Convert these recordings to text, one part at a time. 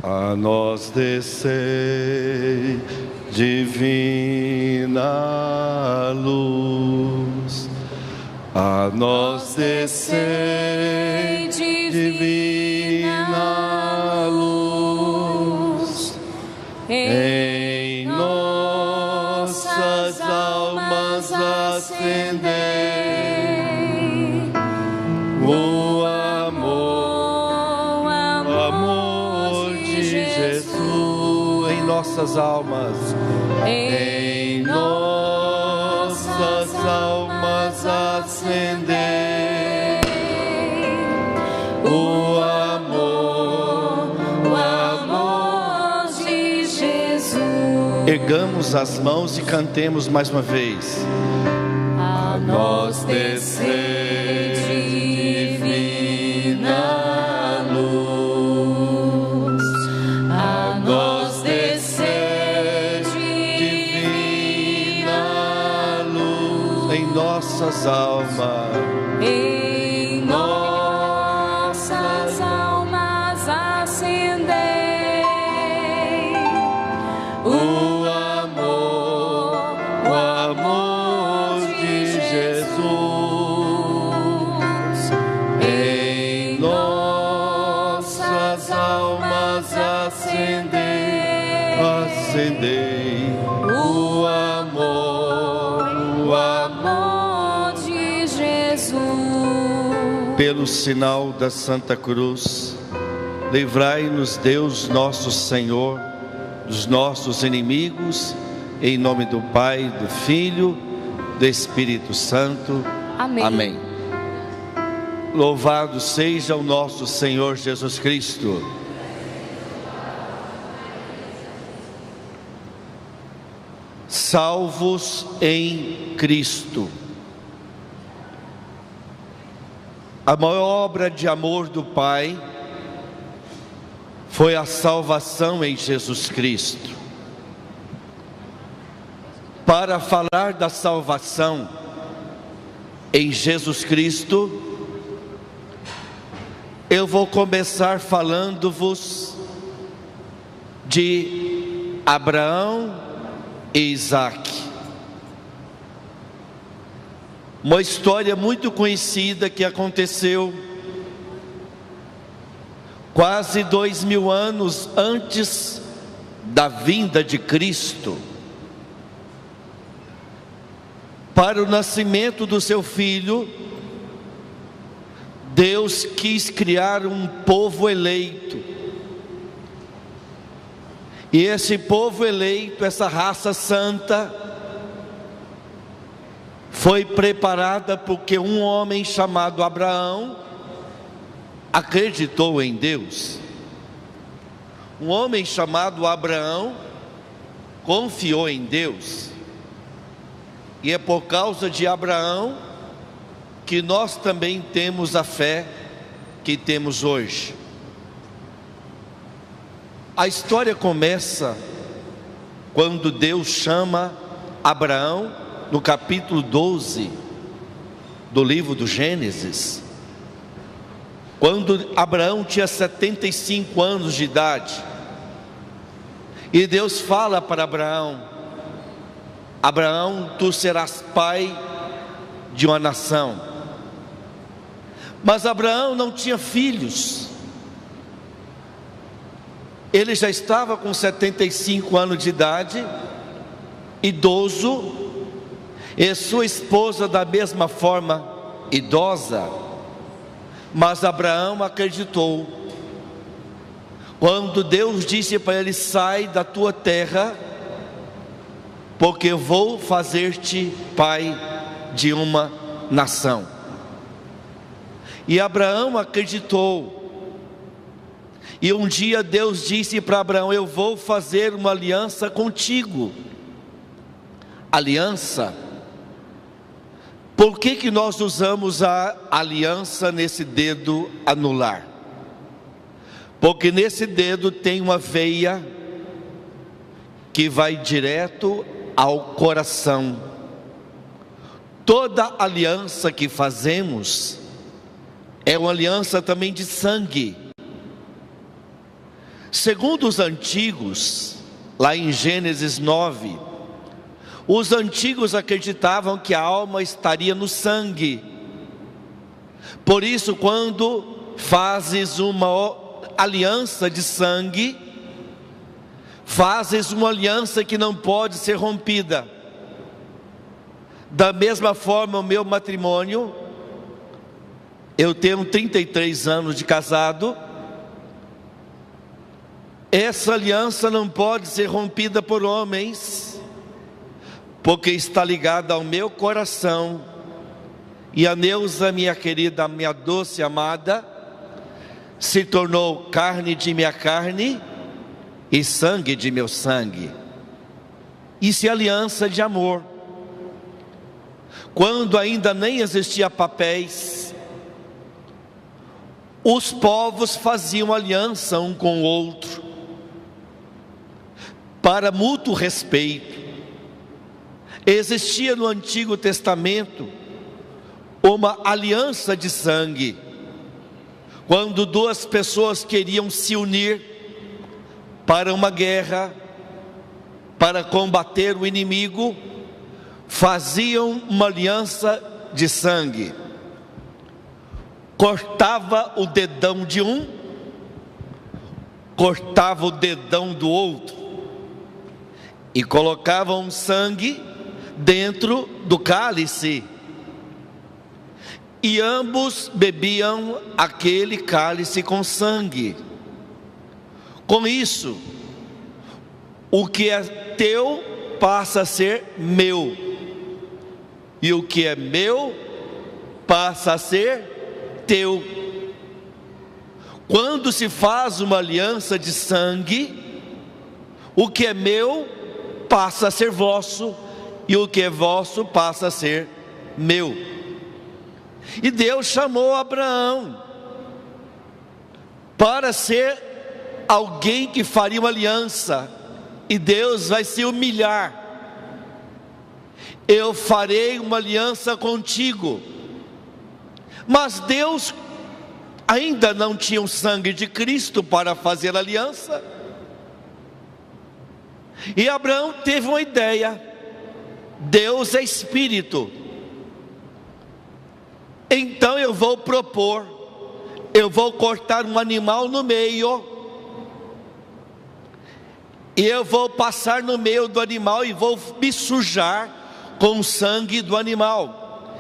A nós descei, divina luz. A nós descei, divina luz. Em nossas almas acendei o amor de Jesus. Em nossas almas, em nossas almas acendei o amor de Jesus. Ergamos as mãos e cantemos mais uma vez. A nós descer divina luz, a nós descer divina luz em nossas almas. Em nossas almas acendei o amor de Jesus. Em nossas almas acendei o amor de Jesus. Pelo sinal da Santa Cruz, livrai-nos Deus nosso Senhor dos nossos inimigos, em nome do Pai, do Filho, do Espírito Santo. Amém. Amém. Louvado seja o nosso Senhor Jesus Cristo. Salvos em Cristo. A maior obra de amor do Pai foi a salvação em Jesus Cristo. Para falar da salvação em Jesus Cristo, eu vou começar falando-vos de Abraão e Isaac. Uma história muito conhecida que aconteceu quase 2000 anos antes da vinda de Cristo, para o nascimento do seu filho. Deus quis criar um povo eleito, e esse povo eleito, essa raça santa, foi preparada porque um homem chamado Abraão acreditou em Deus. Um homem chamado Abraão confiou em Deus, e é por causa de Abraão que nós também temos a fé que temos hoje. A história começa quando Deus chama Abraão, no capítulo 12 do livro do Gênesis, quando Abraão tinha 75 anos de idade, e Deus fala para Abraão: Abraão, tu serás pai de uma nação. Mas Abraão não tinha filhos. Ele já estava com 75 anos de idade, idoso, e sua esposa da mesma forma, idosa. Mas Abraão acreditou. Quando Deus disse para ele: sai da tua terra, porque eu vou fazer-te pai de uma nação. E Abraão acreditou. E um dia Deus disse para Abraão: eu vou fazer uma aliança contigo. Aliança. Por que nós usamos a aliança nesse dedo anular? Porque nesse dedo tem uma veia que vai direto ao coração. Toda aliança que fazemos é uma aliança também de sangue. Segundo os antigos, lá em Gênesis 9, os antigos acreditavam que a alma estaria no sangue. Por isso, quando fazes uma aliança de sangue, fazes uma aliança que não pode ser rompida. Da mesma forma, o meu matrimônio, eu tenho 33 anos de casado, essa aliança não pode ser rompida por homens, porque está ligada ao meu coração. E a Neuza, minha querida, minha doce amada, se tornou carne de minha carne e sangue de meu sangue. Isso é aliança de amor. Quando ainda nem existia papéis, os povos faziam aliança um com o outro, para mútuo respeito. Existia no Antigo Testamento uma aliança de sangue. Quando duas pessoas queriam se unir para uma guerra, para combater o inimigo, faziam uma aliança de sangue. Cortava o dedão de um, cortava o dedão do outro, e colocavam sangue dentro do cálice, e ambos bebiam aquele cálice com sangue. Com isso, o que é teu passa a ser meu, e o que é meu passa a ser teu. Quando se faz uma aliança de sangue, o que é meu passa a ser vosso, e o que é vosso passa a ser meu. E Deus chamou Abraão para ser alguém que faria uma aliança, e Deus vai se humilhar. Eu farei uma aliança contigo. Mas Deus ainda não tinha o sangue de Cristo para fazer aliança. E Abraão teve uma ideia. Deus é espírito. Então eu vou propor, eu vou cortar um animal no meio, e eu vou passar no meio do animal e vou me sujar com o sangue do animal.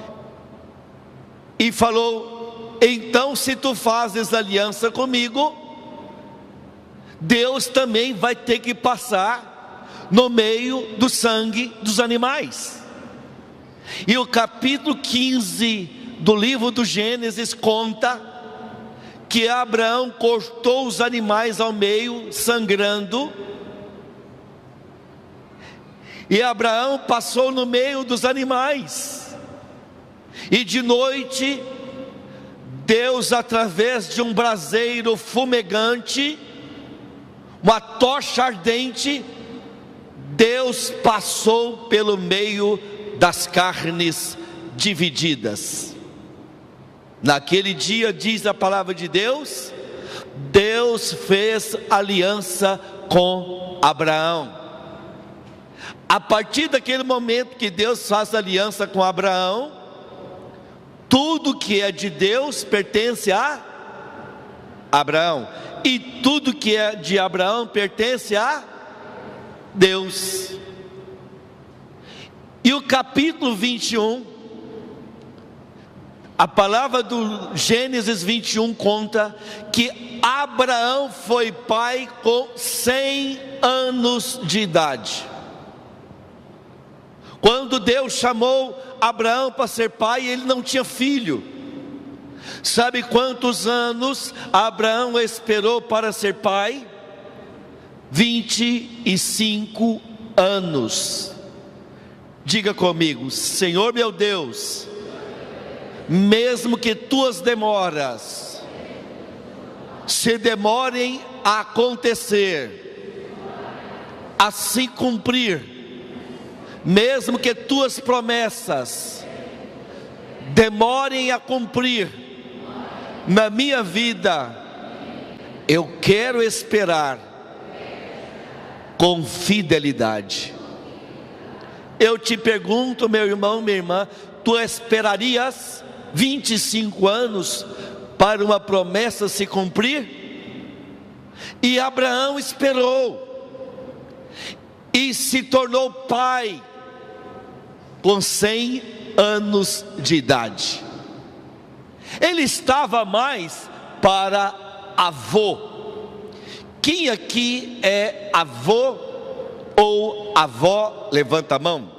E falou: então, se tu fazes aliança comigo, Deus também vai ter que passar no meio do sangue dos animais. E o capítulo 15 do livro do Gênesis conta que Abraão cortou os animais ao meio, sangrando, e Abraão passou no meio dos animais, e de noite Deus, através de um braseiro fumegante, uma tocha ardente, Deus passou pelo meio das carnes divididas. Naquele dia, diz a palavra de Deus, Deus fez aliança com Abraão. A partir daquele momento que Deus faz aliança com Abraão, tudo que é de Deus pertence a Abraão, e tudo que é de Abraão pertence a Deus. E o capítulo 21, a palavra do Gênesis 21 conta que Abraão foi pai com 100 anos de idade. Quando Deus chamou Abraão para ser pai, ele não tinha filho. Sabe quantos anos Abraão esperou para ser pai? 25 anos. Diga comigo: Senhor meu Deus, mesmo que tuas demoras se demorem a acontecer, a se cumprir, mesmo que tuas promessas demorem a cumprir na minha vida, eu quero esperar com fidelidade. Eu te pergunto, meu irmão, minha irmã, tu esperarias 25 anos para uma promessa se cumprir? E Abraão esperou, e se tornou pai com 100 anos de idade. Ele estava mais para avô. Quem aqui é avô ou avó? Levanta a mão.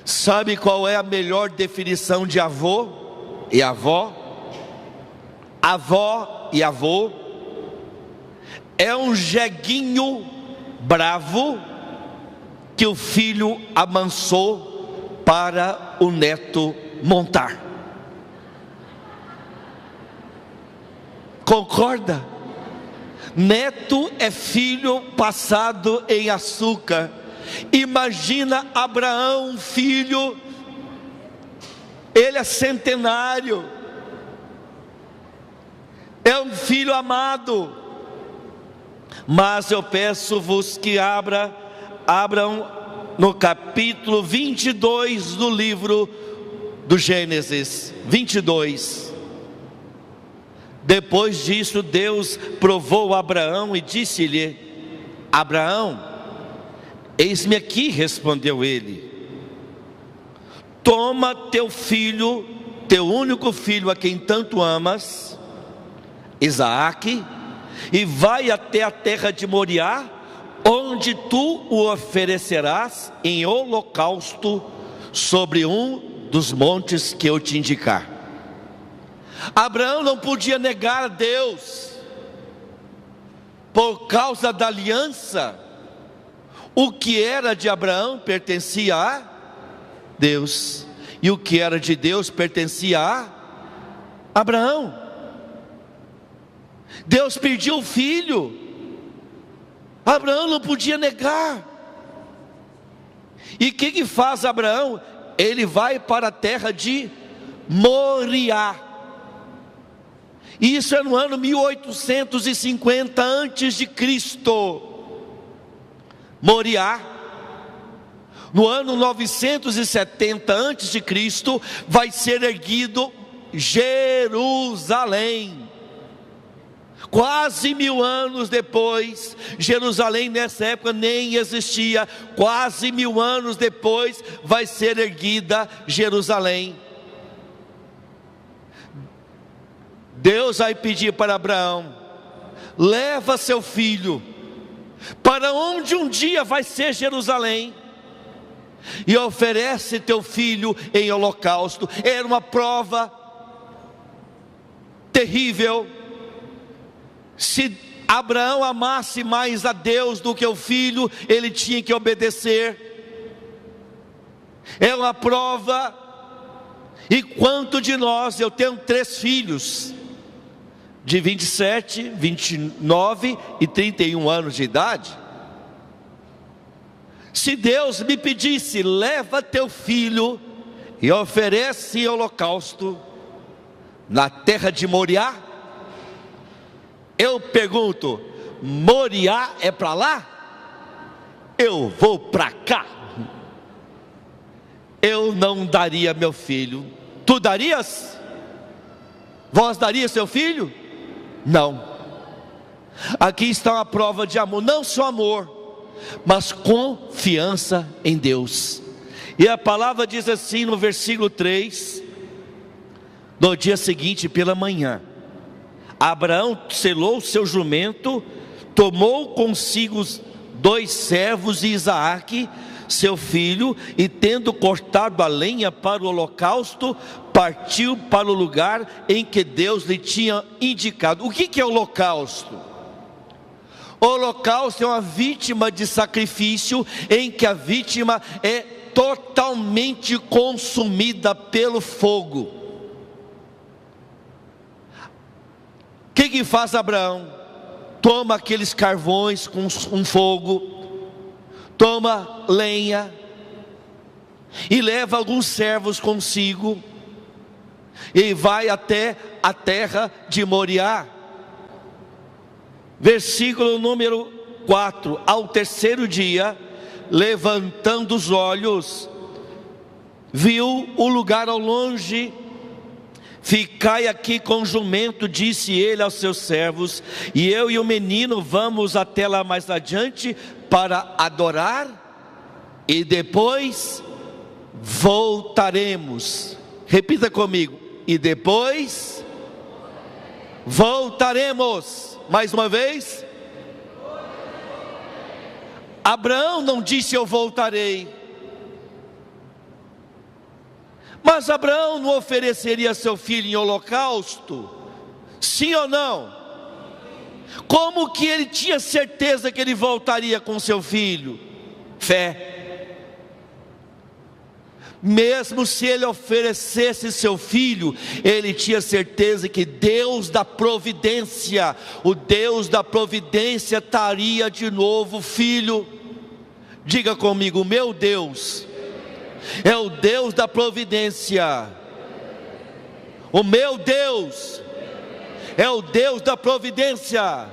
Sabe qual é a melhor definição de avô e avó? Avó e avô é um jeguinho bravo que o filho amansou para o neto montar. Concorda? Neto é filho passado em açúcar. Imagina Abraão, filho, ele é centenário, é um filho amado. Mas eu peço-vos que abram no capítulo 22 do livro do Gênesis 22. Depois disso, Deus provou Abraão e disse-lhe: Abraão, eis-me aqui, respondeu ele. Toma teu filho, teu único filho, a quem tanto amas, Isaque, e vai até a terra de Moriá, onde tu o oferecerás em holocausto sobre um dos montes que eu te indicar. Abraão não podia negar a Deus, por causa da aliança. O que era de Abraão pertencia a Deus, e o que era de Deus pertencia a Abraão. Deus pediu o filho, Abraão não podia negar. E o que faz Abraão? Ele vai para a terra de Moriá. Isso é no ano 1850 antes de Cristo. Moriá. No ano 970 antes de Cristo vai ser erguido Jerusalém. Quase 1000 anos depois, Jerusalém nessa época nem existia. Quase 1000 anos depois vai ser erguida Jerusalém. Deus vai pedir para Abraão: leva seu filho para onde um dia vai ser Jerusalém, e oferece teu filho em holocausto. Era uma prova terrível. Se Abraão amasse mais a Deus do que o filho, ele tinha que obedecer. É uma prova. E quanto de nós? Eu tenho 3 filhos de 27, 29 e 31 anos de idade. Se Deus me pedisse: leva teu filho e oferece em holocausto na terra de Moriá, eu pergunto: Moriá é para lá? Eu vou para cá. Eu não daria meu filho. Tu darias? Vós daria seu filho? Não. Aqui está uma prova de amor, não só amor, mas confiança em Deus. E a palavra diz assim no versículo 3: no dia seguinte pela manhã, Abraão selou seu jumento, tomou consigo 2 servos e Isaque, seu filho, e tendo cortado a lenha para o holocausto, partiu para o lugar em que Deus lhe tinha indicado. O que é holocausto? O holocausto é uma vítima de sacrifício, em que a vítima é totalmente consumida pelo fogo. O que faz Abraão? Toma aqueles carvões com um fogo, toma lenha e leva alguns servos consigo e vai até a terra de Moriá. Versículo número 4: ao terceiro dia, levantando os olhos, viu o lugar ao longe. Ficai aqui com o jumento, disse ele aos seus servos, e eu e o menino vamos até lá mais adiante para adorar, e depois voltaremos. Repita comigo: e depois voltaremos. Mais uma vez. Abraão não disse eu voltarei, mas Abraão não ofereceria seu filho em holocausto? Sim ou não? Como que ele tinha certeza que ele voltaria com seu filho? Fé. Mesmo se ele oferecesse seu filho, ele tinha certeza que Deus da providência, o Deus da providência traria de novo o filho. Diga comigo: meu Deus é o Deus da providência. O meu Deus é o Deus da providência.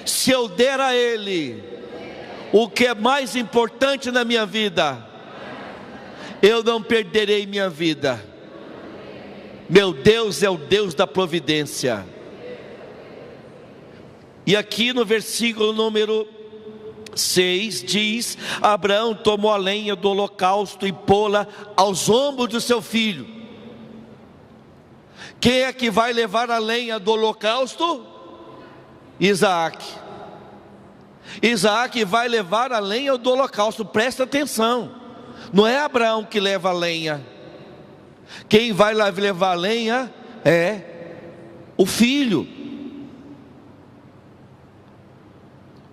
Se eu der a Ele o que é mais importante na minha vida, eu não perderei minha vida. Meu Deus é o Deus da providência. E aqui no versículo número 6 diz: Abraão tomou a lenha do holocausto e pô-la aos ombros do seu filho. Quem é que vai levar a lenha do holocausto? Isaac. Isaac vai levar a lenha do holocausto. Presta atenção, não é Abraão que leva a lenha. Quem vai levar a lenha é o filho.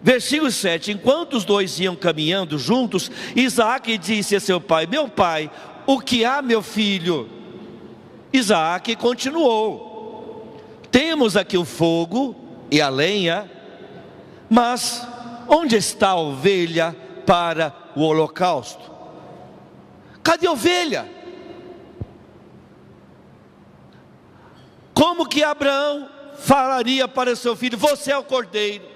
Versículo 7: enquanto os dois iam caminhando juntos, Isaac disse a seu pai: meu pai, o que há, meu filho? Isaac continuou: temos aqui o fogo e a lenha, mas onde está a ovelha para o holocausto? Cadê a ovelha? Como que Abraão falaria para seu filho: você é o cordeiro?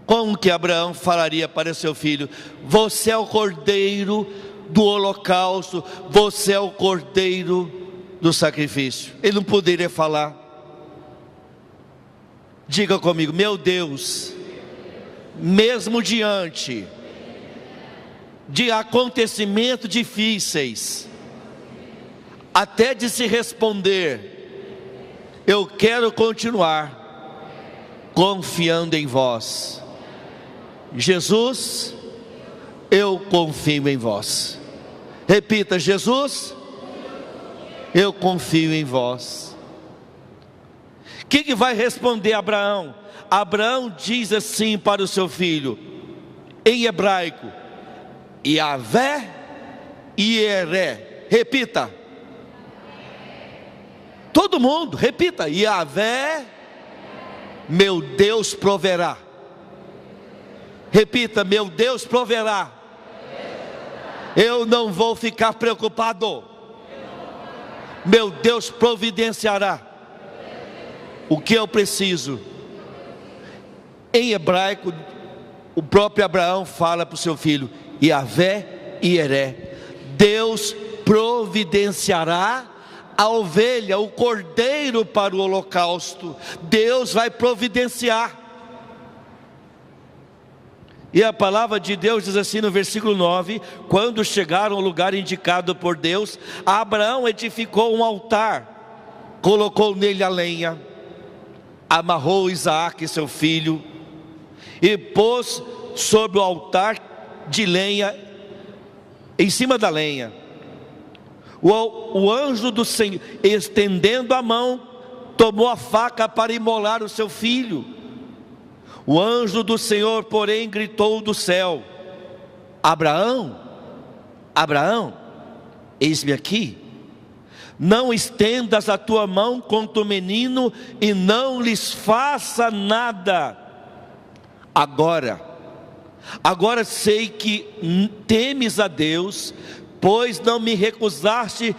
Como que Abraão falaria para seu filho: você é o cordeiro do holocausto, você é o cordeiro do sacrifício? Ele não poderia falar. Diga comigo: meu Deus, mesmo diante de acontecimentos difíceis, até de se responder, eu quero continuar confiando em vós. Jesus, eu confio em vós. Repita: Jesus, eu confio em vós. O que vai responder Abraão? Abraão diz assim para o seu filho, em hebraico: Yahvé Yireh. Repita. Todo mundo, repita: Yahvé, meu Deus proverá. Repita: meu Deus proverá. Eu não vou ficar preocupado. Meu Deus providenciará o que eu preciso. Em hebraico, o próprio Abraão fala para o seu filho: Yahvé Yireh. Deus providenciará a ovelha, o cordeiro para o holocausto. Deus vai providenciar. E a palavra de Deus diz assim no versículo 9: quando chegaram ao lugar indicado por Deus, Abraão edificou um altar, colocou nele a lenha, amarrou Isaac seu filho, e pôs sobre o altar de lenha, em cima da lenha, o anjo do Senhor, estendendo a mão, tomou a faca para imolar o seu filho. O anjo do Senhor, porém, gritou do céu: Abraão, Abraão, eis-me aqui. Não estendas a tua mão contra o menino e não lhes faça nada. Agora sei que temes a Deus, pois não me recusaste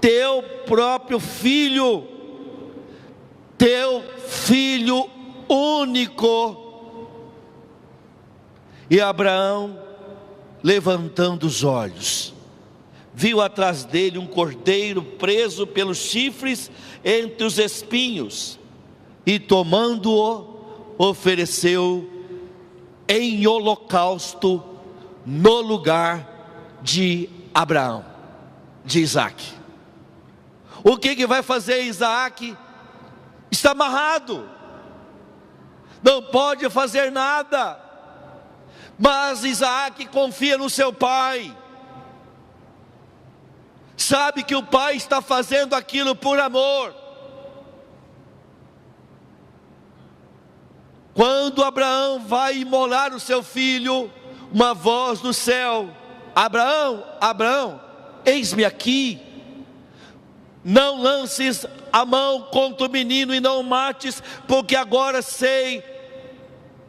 teu próprio filho, teu filho único. E Abraão, levantando os olhos, viu atrás dele um cordeiro preso pelos chifres entre os espinhos, e tomando-o, ofereceu em holocausto no lugar de Abraão, de Isaac. O que vai fazer Isaac? Está amarrado, não pode fazer nada, mas Isaac confia no seu pai, sabe que o pai está fazendo aquilo por amor. Quando Abraão vai imolar o seu filho, uma voz do céu: Abraão, Abraão, eis-me aqui. Não lances a mão contra o menino e não o mates, porque agora sei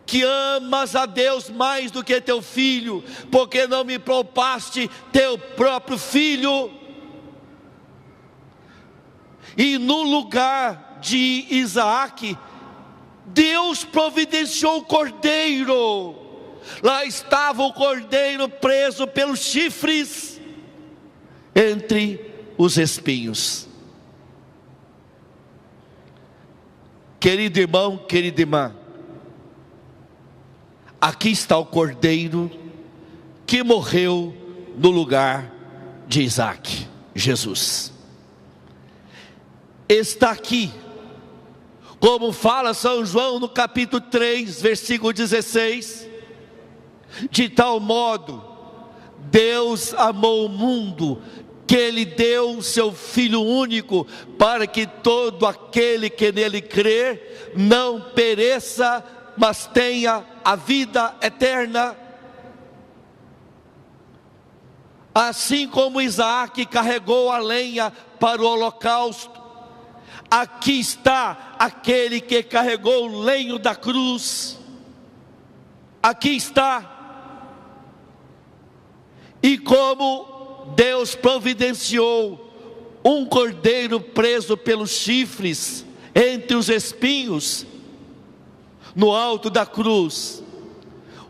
que amas a Deus mais do que teu filho, porque não me poupaste teu próprio filho. E no lugar de Isaac, Deus providenciou o cordeiro. Lá estava o cordeiro preso pelos chifres entre os espinhos. Querido irmão, querida irmã, aqui está o cordeiro que morreu no lugar de Isaac, Jesus. Está aqui, como fala São João no capítulo 3, versículo 16: de tal modo Deus amou o mundo, que Ele deu o seu Filho único, para que todo aquele que nele crer, não pereça, mas tenha a vida eterna. Assim como Isaac carregou a lenha para o holocausto, aqui está aquele que carregou o lenho da cruz. Aqui está. E como Deus providenciou um cordeiro preso pelos chifres entre os espinhos, no alto da cruz,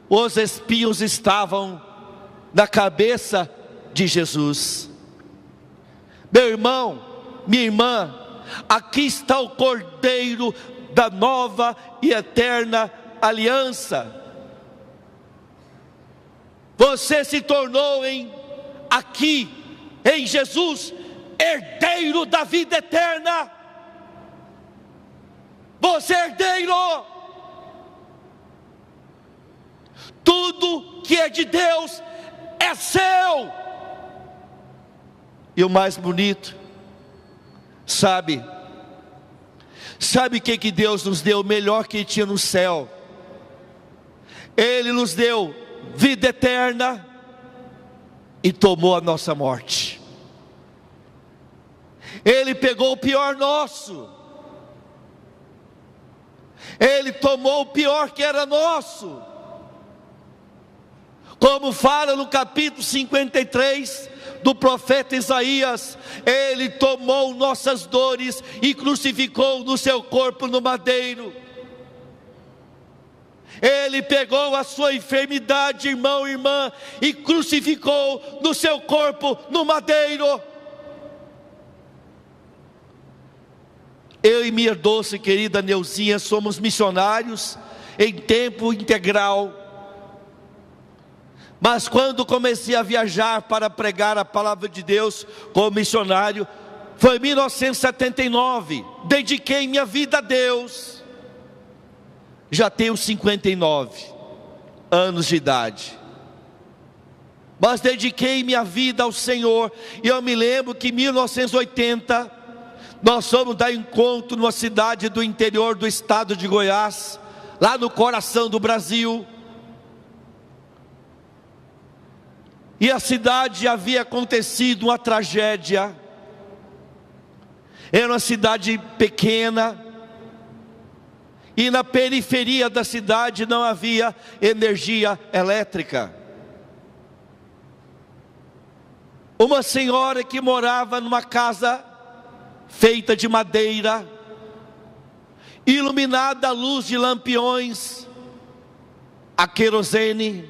os espinhos estavam na cabeça de Jesus. Meu irmão, minha irmã, aqui está o cordeiro da nova e eterna aliança. Você se tornou aqui em Jesus herdeiro da vida eterna. Você é herdeiro. Tudo que é de Deus é seu. E o mais bonito, sabe o que Deus nos deu melhor que tinha no céu? Ele nos deu vida eterna e tomou a nossa morte. Ele pegou o pior nosso, Ele tomou o pior que era nosso. Como fala no capítulo 53 do profeta Isaías: Ele tomou nossas dores e crucificou no seu corpo no madeiro. Ele pegou a sua enfermidade, irmão e irmã, e crucificou no seu corpo no madeiro. Eu e minha doce querida Neuzinha somos missionários em tempo integral. Mas quando comecei a viajar para pregar a palavra de Deus como missionário, foi em 1979, dediquei minha vida a Deus. Já tenho 59 anos de idade, mas dediquei minha vida ao Senhor. E eu me lembro que em 1980, nós fomos dar encontro numa cidade do interior do estado de Goiás, lá no coração do Brasil. E a cidade havia acontecido uma tragédia. Era uma cidade pequena, e na periferia da cidade não havia energia elétrica. Uma senhora que morava numa casa feita de madeira, iluminada a luz de lampiões a querosene.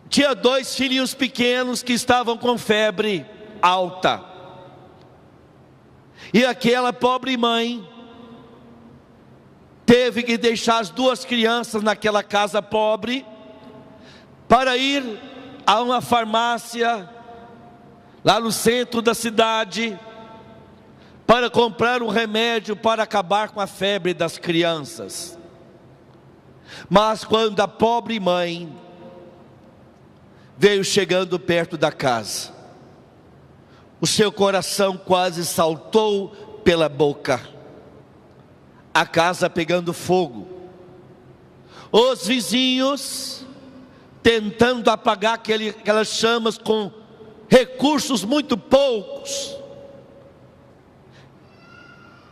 Tinha 2 filhinhos pequenos que estavam com febre alta. E aquela pobre mãe teve que deixar as 2 crianças naquela casa pobre para ir a uma farmácia lá no centro da cidade para comprar um remédio para acabar com a febre das crianças. Mas quando a pobre mãe veio chegando perto da casa, o seu coração quase saltou pela boca. A casa pegando fogo, os vizinhos tentando apagar aquelas chamas com recursos muito poucos.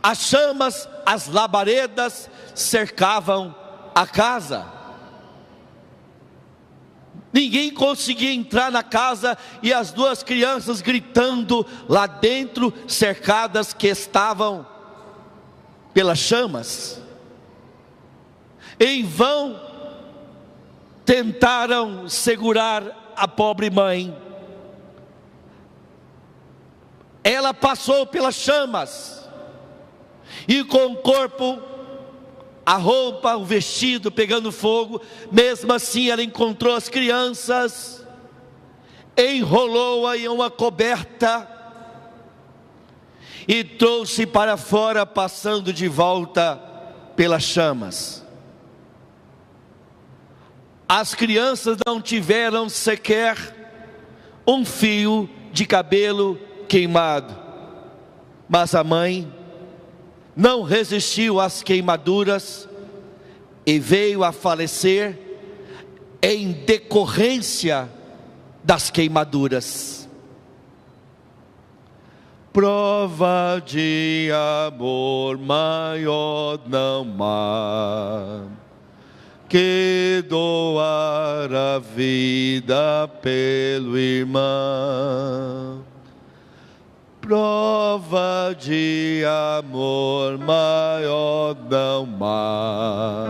As chamas, as labaredas cercavam a casa. Ninguém conseguia entrar na casa e as 2 crianças gritando lá dentro, cercadas, que estavam pelas chamas. Em vão tentaram segurar a pobre mãe. Ela passou pelas chamas e com o corpo, a roupa, o vestido pegando fogo, mesmo assim ela encontrou as crianças, enrolou-a em uma coberta e trouxe para fora, passando de volta pelas chamas. As crianças não tiveram sequer um fio de cabelo queimado, mas a mãe não resistiu às queimaduras e veio a falecer em decorrência das queimaduras. Prova de amor maior não há que doar a vida pelo irmão. Prova de amor maior não há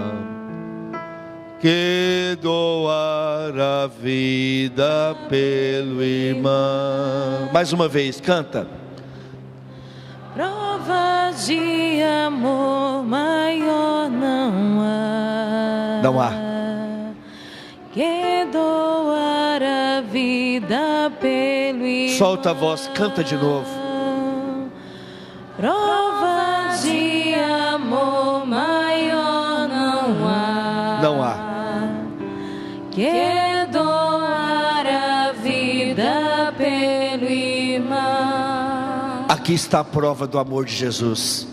que doar a vida pelo irmão. Mais uma vez, canta. Prova de amor maior não há. Não há. Que doar a vida pelo irmão. Solta a voz, canta de novo. Prova de amor maior não há. Não há. Que doar a vida pelo irmão. Aqui está a prova do amor de Jesus,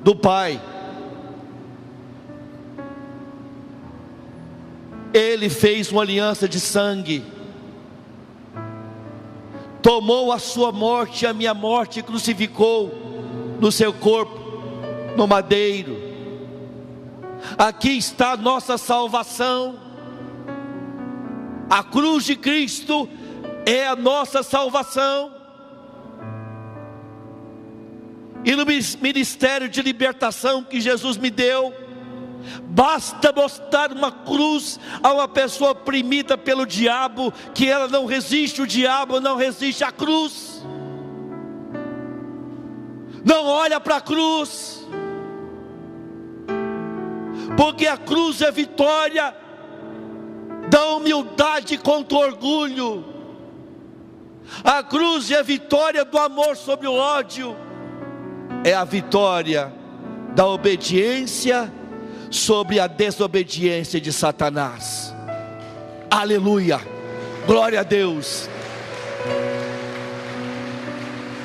do Pai. Ele fez uma aliança de sangue, tomou a sua morte, a minha morte, e crucificou no seu corpo, no madeiro. Aqui está a nossa salvação. A cruz de Cristo é a nossa salvação. E no ministério de libertação que Jesus me deu, basta mostrar uma cruz a uma pessoa oprimida pelo diabo, que ela não resiste, o diabo não resiste à cruz. Não olha para a cruz, porque a cruz é vitória da humildade contra o orgulho. A cruz é a vitória do amor sobre o ódio. É a vitória da obediência sobre a desobediência de Satanás. Aleluia, glória a Deus.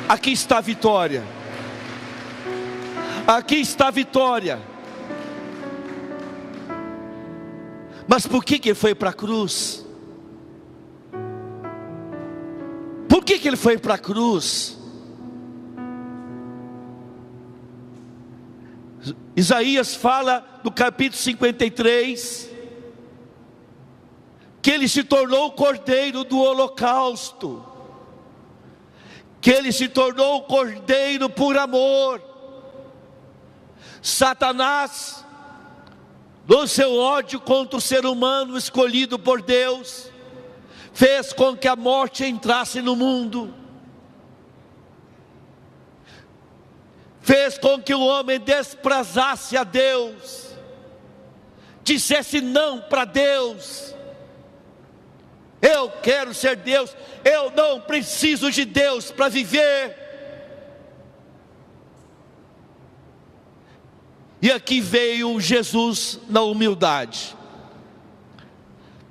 Aqui está a vitória. Aqui está a vitória. Mas por que ele foi para a cruz? Por que ele foi para a cruz? Isaías fala no capítulo 53 que ele se tornou o cordeiro do holocausto, que ele se tornou o cordeiro por amor. Satanás, no seu ódio contra o ser humano escolhido por Deus, fez com que a morte entrasse no mundo, fez com que o homem desprezasse a Deus, dissesse não para Deus. Eu quero ser Deus, eu não preciso de Deus para viver. E aqui veio Jesus na humildade,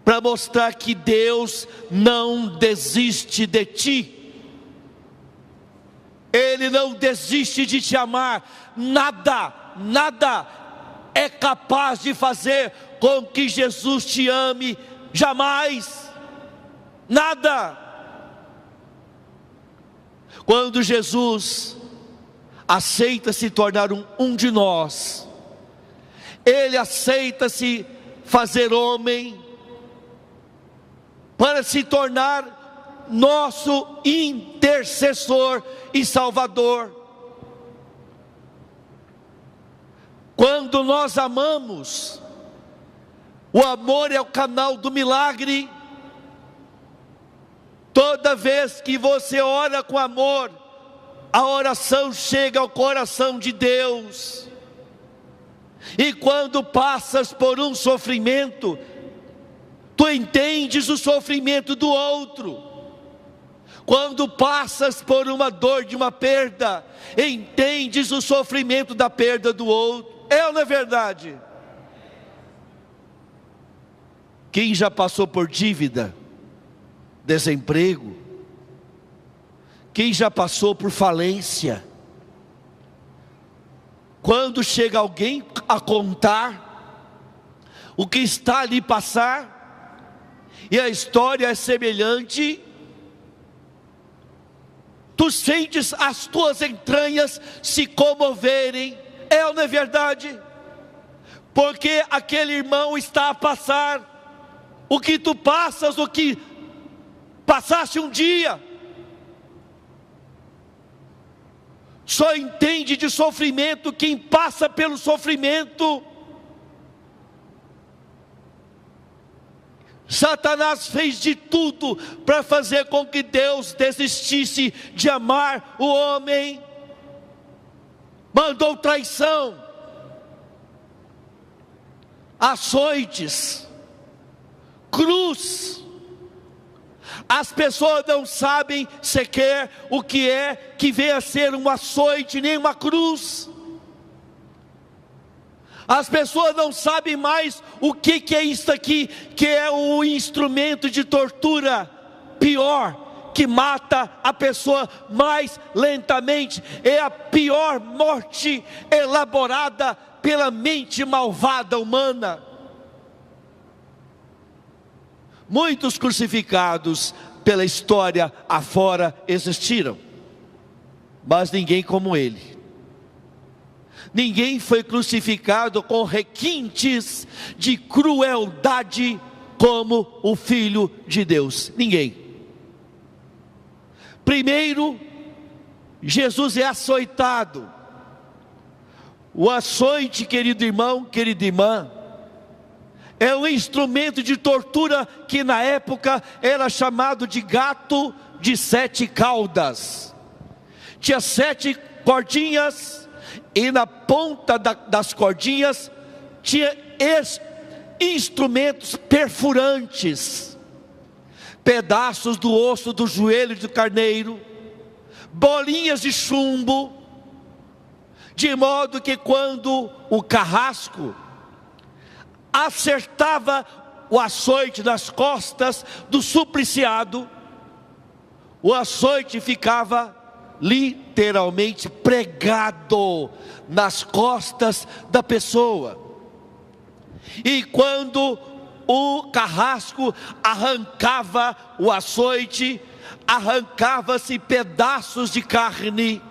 para mostrar que Deus não desiste de ti, Ele não desiste de te amar. Nada é capaz de fazer com que Jesus te ame, jamais, nada. Quando Jesus aceita se tornar um de nós, Ele aceita se fazer homem, para se tornar nosso intercessor e salvador. Quando nós amamos, o amor é o canal do milagre. Toda vez que você ora com amor, a oração chega ao coração de Deus. E quando passas por um sofrimento, tu entendes o sofrimento do outro. Quando passas por uma dor de uma perda, entendes o sofrimento da perda do outro. É ou não é verdade? Quem já passou por dívida, desemprego, quem já passou por falência, quando chega alguém a contar o que está ali passar, e a história é semelhante, tu sentes as tuas entranhas se comoverem. É ou não é verdade? Porque aquele irmão está a passar o que tu passas, o que passaste um dia. Só entende de sofrimento quem passa pelo sofrimento. Satanás fez de tudo para fazer com que Deus desistisse de amar o homem. Mandou traição, açoites, cruz. As pessoas não sabem sequer o que é que vem a ser um açoite, nem uma cruz. As pessoas não sabem mais o que é isso aqui, que é um instrumento de tortura pior, que mata a pessoa mais lentamente. É a pior morte elaborada pela mente malvada humana. Muitos crucificados pela história afora existiram, mas ninguém como ele. Ninguém foi crucificado com requintes de crueldade como o Filho de Deus. Ninguém. Primeiro, Jesus é açoitado. O açoite, querido irmão, querida irmã, é um instrumento de tortura que na época era chamado de gato de 7 caudas. Tinha 7 cordinhas, e na ponta das cordinhas tinha instrumentos perfurantes, pedaços do osso do joelho do carneiro, bolinhas de chumbo, de modo que quando o carrasco acertava o açoite nas costas do supliciado, o açoite ficava literalmente pregado nas costas da pessoa. E quando o carrasco arrancava o açoite, arrancava-se pedaços de carne.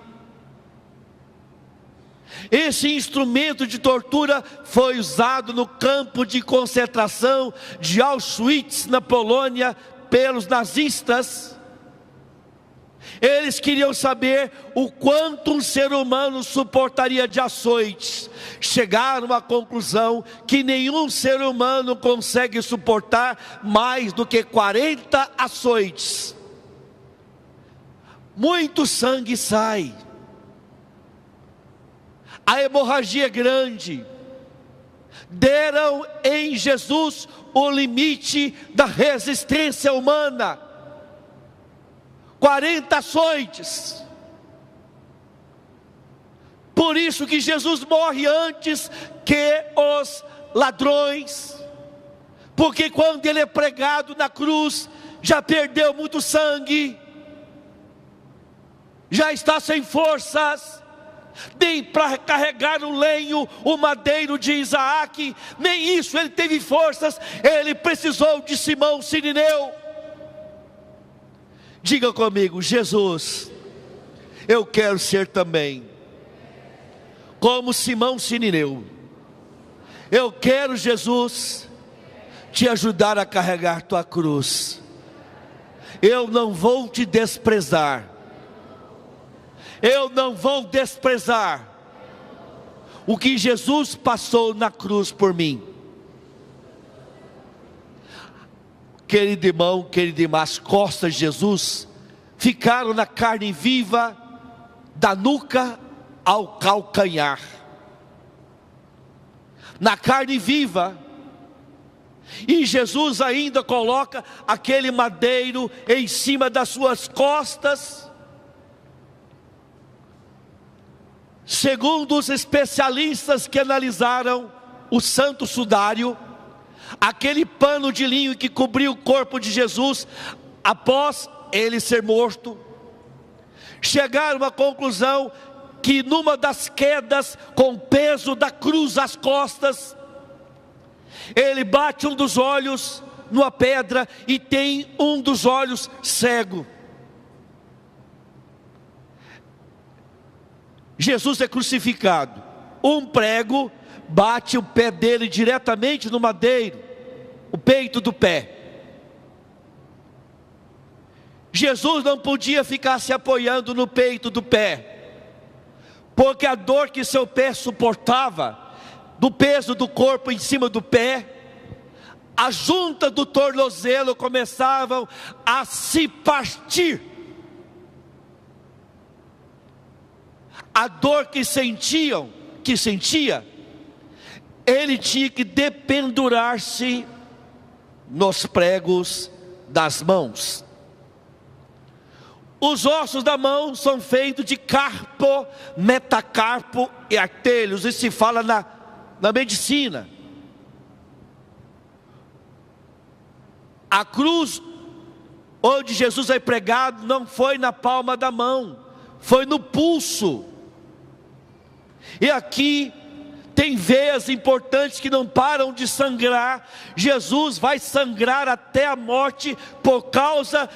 Esse instrumento de tortura foi usado no campo de concentração de Auschwitz, na Polônia, pelos nazistas. Eles queriam saber o quanto um ser humano suportaria de açoites. chegaram à conclusão que nenhum ser humano consegue suportar mais do que 40 açoites. Muito sangue sai, a hemorragia é grande. Deram em Jesus o limite da resistência humana. 40 açoites. Por isso que Jesus morre antes que os ladrões, porque quando ele é pregado na cruz, já perdeu muito sangue, já está sem forças, nem para carregar o lenho, o madeiro de Isaac, nem isso ele teve forças, ele precisou de Simão Sirineu. Diga comigo: Jesus, eu quero ser também como Simão Sirineu. Eu quero, Jesus, te ajudar a carregar tua cruz. Eu não vou te desprezar. Eu não vou desprezar o que Jesus passou na cruz por mim. Querido irmão, querida irmã, as costas de Jesus ficaram na carne viva, da nuca ao calcanhar. Na carne viva. E Jesus ainda coloca aquele madeiro em cima das suas costas. Segundo os especialistas que analisaram o santo sudário, aquele pano de linho que cobriu o corpo de Jesus após ele ser morto, chegaram à conclusão que numa das quedas, com o peso da cruz às costas, ele bate um dos olhos numa pedra e tem um dos olhos cego. Jesus é crucificado, um prego bate o pé dele diretamente no madeiro, o peito do pé. Jesus não podia ficar se apoiando no peito do pé, porque a dor que seu pé suportava, do peso do corpo em cima do pé, a junta do tornozelo começavam a se partir. A dor que sentia, ele tinha que dependurar-se nos pregos das mãos. Os ossos da mão são feitos de carpo, metacarpo e artérios. Isso se fala na medicina. A cruz onde Jesus é pregado não foi na palma da mão, foi no pulso. E aqui tem veias importantes que não param de sangrar. Jesus vai sangrar até a morte por causa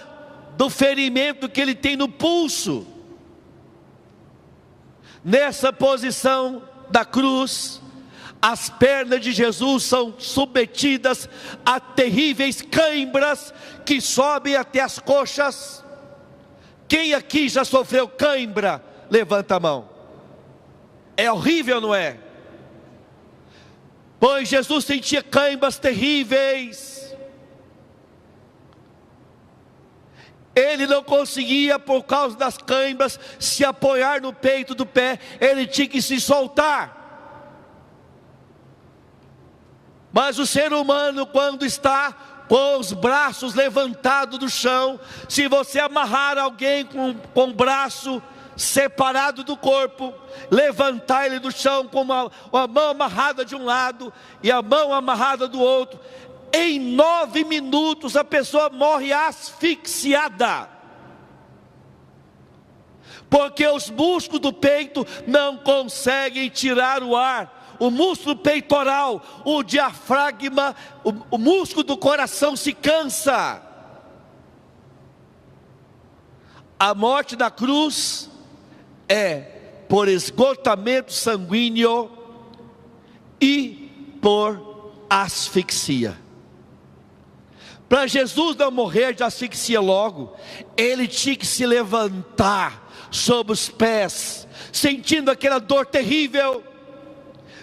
do ferimento que ele tem no pulso. Nessa posição da cruz, as pernas de Jesus são submetidas a terríveis cãibras que sobem até as coxas. Quem aqui já sofreu cãibra? Levanta a mão. É horrível, não é? Pois Jesus sentia cãibras terríveis. Ele não conseguia, por causa das cãibras, se apoiar no peito do pé. Ele tinha que se soltar. Mas o ser humano, quando está com os braços levantados do chão, se você amarrar alguém com o braço separado do corpo, levantar ele do chão com a mão amarrada de um lado e a mão amarrada do outro, em 9 minutos a pessoa morre asfixiada, porque os músculos do peito não conseguem tirar o ar. O músculo peitoral, o diafragma, o músculo do coração se cansa. A morte da cruz é por esgotamento sanguíneo e por asfixia. Para Jesus não morrer de asfixia logo, ele tinha que se levantar sobre os pés, sentindo aquela dor terrível.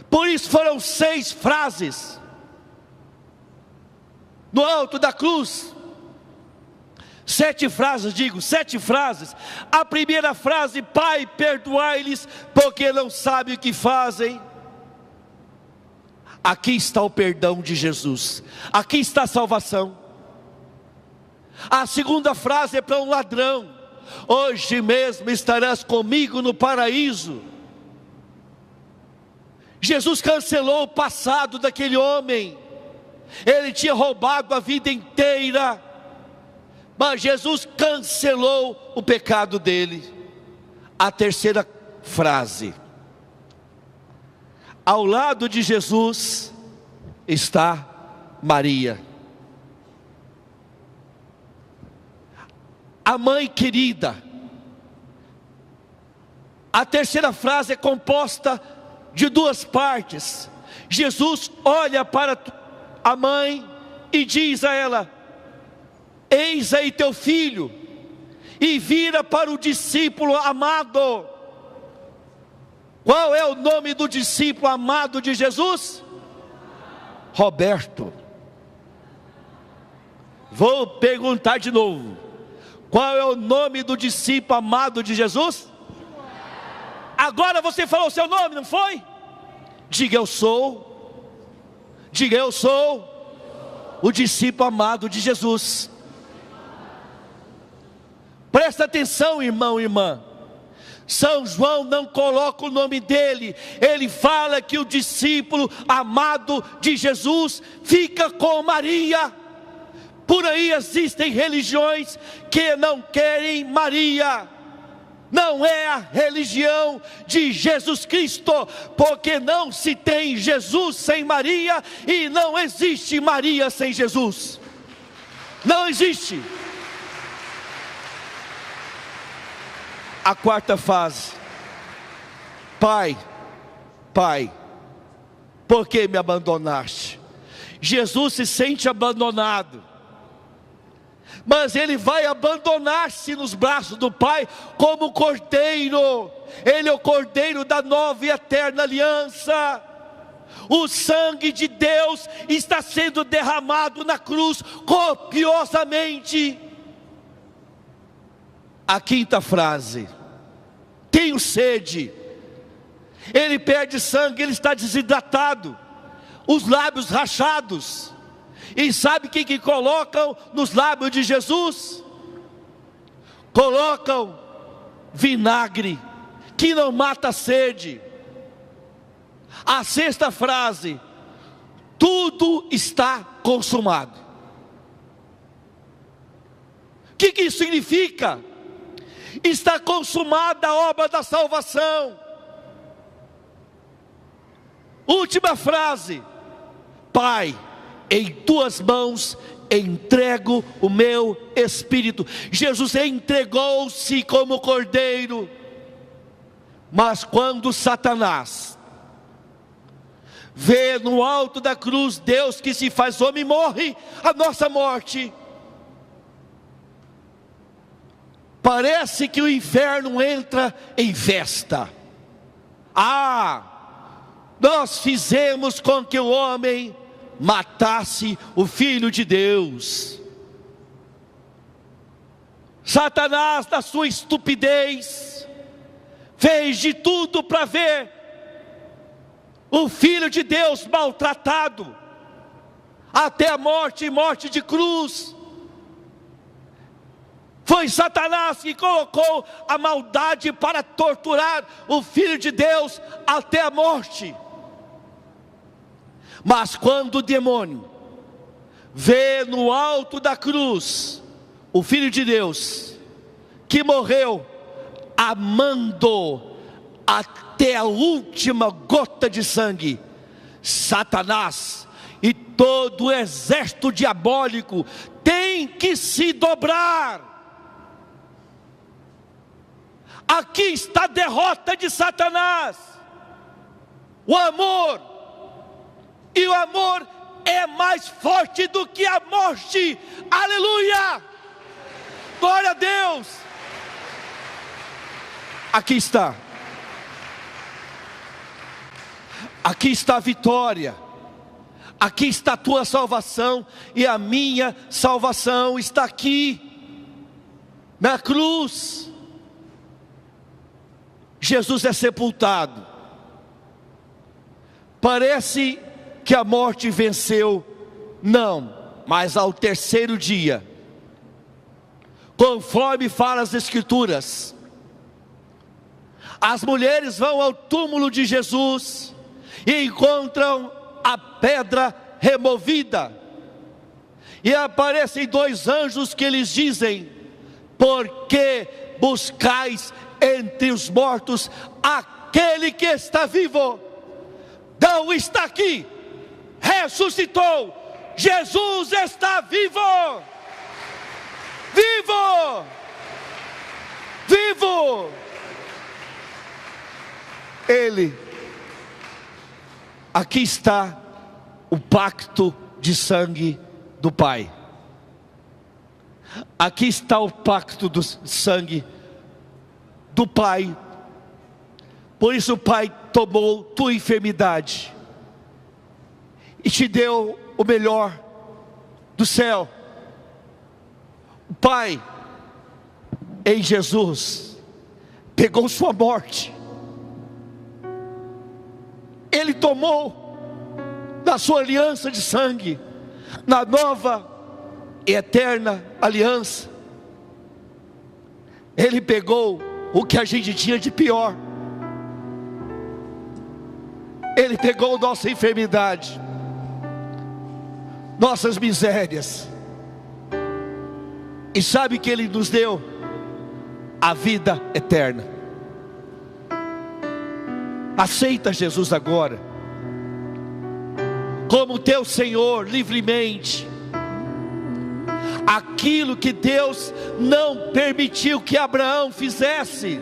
Por isso foram 6 frases no alto da cruz. 7 frases, 7 frases. A primeira frase: Pai, perdoai-lhes, porque não sabem o que fazem. Aqui está o perdão de Jesus, aqui está a salvação. A segunda frase é para um ladrão: hoje mesmo estarás comigo no paraíso. Jesus cancelou o passado daquele homem. Ele tinha roubado a vida inteira, mas Jesus cancelou o pecado dele. A terceira frase: ao lado de Jesus está Maria, a mãe querida. A terceira frase é composta de 2 partes. Jesus olha para a mãe e diz a ela: eis aí teu filho. E vira para o discípulo amado. Qual é o nome do discípulo amado de Jesus? Roberto. Vou perguntar de novo: qual é o nome do discípulo amado de Jesus? Agora você falou o seu nome, não foi? Diga: eu sou. Diga: eu sou o discípulo amado de Jesus. Presta atenção, irmão e irmã. São João não coloca o nome dele. Ele fala que o discípulo amado de Jesus fica com Maria. Por aí existem religiões que não querem Maria. Não é a religião de Jesus Cristo, porque não se tem Jesus sem Maria, e não existe Maria sem Jesus. Não existe. A quarta fase: Pai, Pai, por que me abandonaste? Jesus se sente abandonado, mas ele vai abandonar-se nos braços do Pai como cordeiro. Ele é o cordeiro da nova e eterna aliança. O sangue de Deus está sendo derramado na cruz copiosamente. A quinta frase: tenho sede. Ele perde sangue, ele está desidratado, os lábios rachados. E sabe o que colocam nos lábios de Jesus? Colocam vinagre, que não mata a sede. A sexta frase: tudo está consumado. O que isso significa? Está consumada a obra da salvação. Última frase: Pai, em tuas mãos entrego o meu espírito. Jesus entregou-se como cordeiro. Mas quando Satanás vê no alto da cruz Deus que se faz homem, morre a nossa morte. Parece que o inferno entra em festa. Nós fizemos com que o homem matasse o Filho de Deus. Satanás, na sua estupidez, fez de tudo para ver o Filho de Deus maltratado, até a morte, morte de cruz. Foi Satanás que colocou a maldade para torturar o Filho de Deus até a morte. Mas quando o demônio vê no alto da cruz o Filho de Deus, que morreu amando até a última gota de sangue, Satanás e todo o exército diabólico tem que se dobrar. Aqui está a derrota de Satanás. O amor, e o amor é mais forte do que a morte. Aleluia! Glória a Deus! Aqui está aqui está a vitória, aqui está a tua salvação, e a minha salvação está aqui, na cruz. Jesus é sepultado. Parece que a morte venceu. Não, mas ao terceiro dia, conforme falam as Escrituras, as mulheres vão ao túmulo de Jesus e encontram a pedra removida. E aparecem dois anjos que lhes dizem: por que buscais entre os mortos aquele que está vivo? Não está aqui, ressuscitou. Jesus está vivo, vivo, vivo. Ele, aqui está o pacto de sangue do Pai. Aqui está o pacto do sangue do Pai. Por isso o Pai tomou tua enfermidade e te deu o melhor do céu. O Pai, em Jesus, pegou sua morte. Ele tomou da sua aliança de sangue, na nova e eterna aliança. Ele pegou o que a gente tinha de pior. Ele pegou nossa enfermidade, nossas misérias, e sabe que Ele nos deu a vida eterna. Aceita Jesus agora como teu Senhor livremente. Aquilo que Deus não permitiu que Abraão fizesse,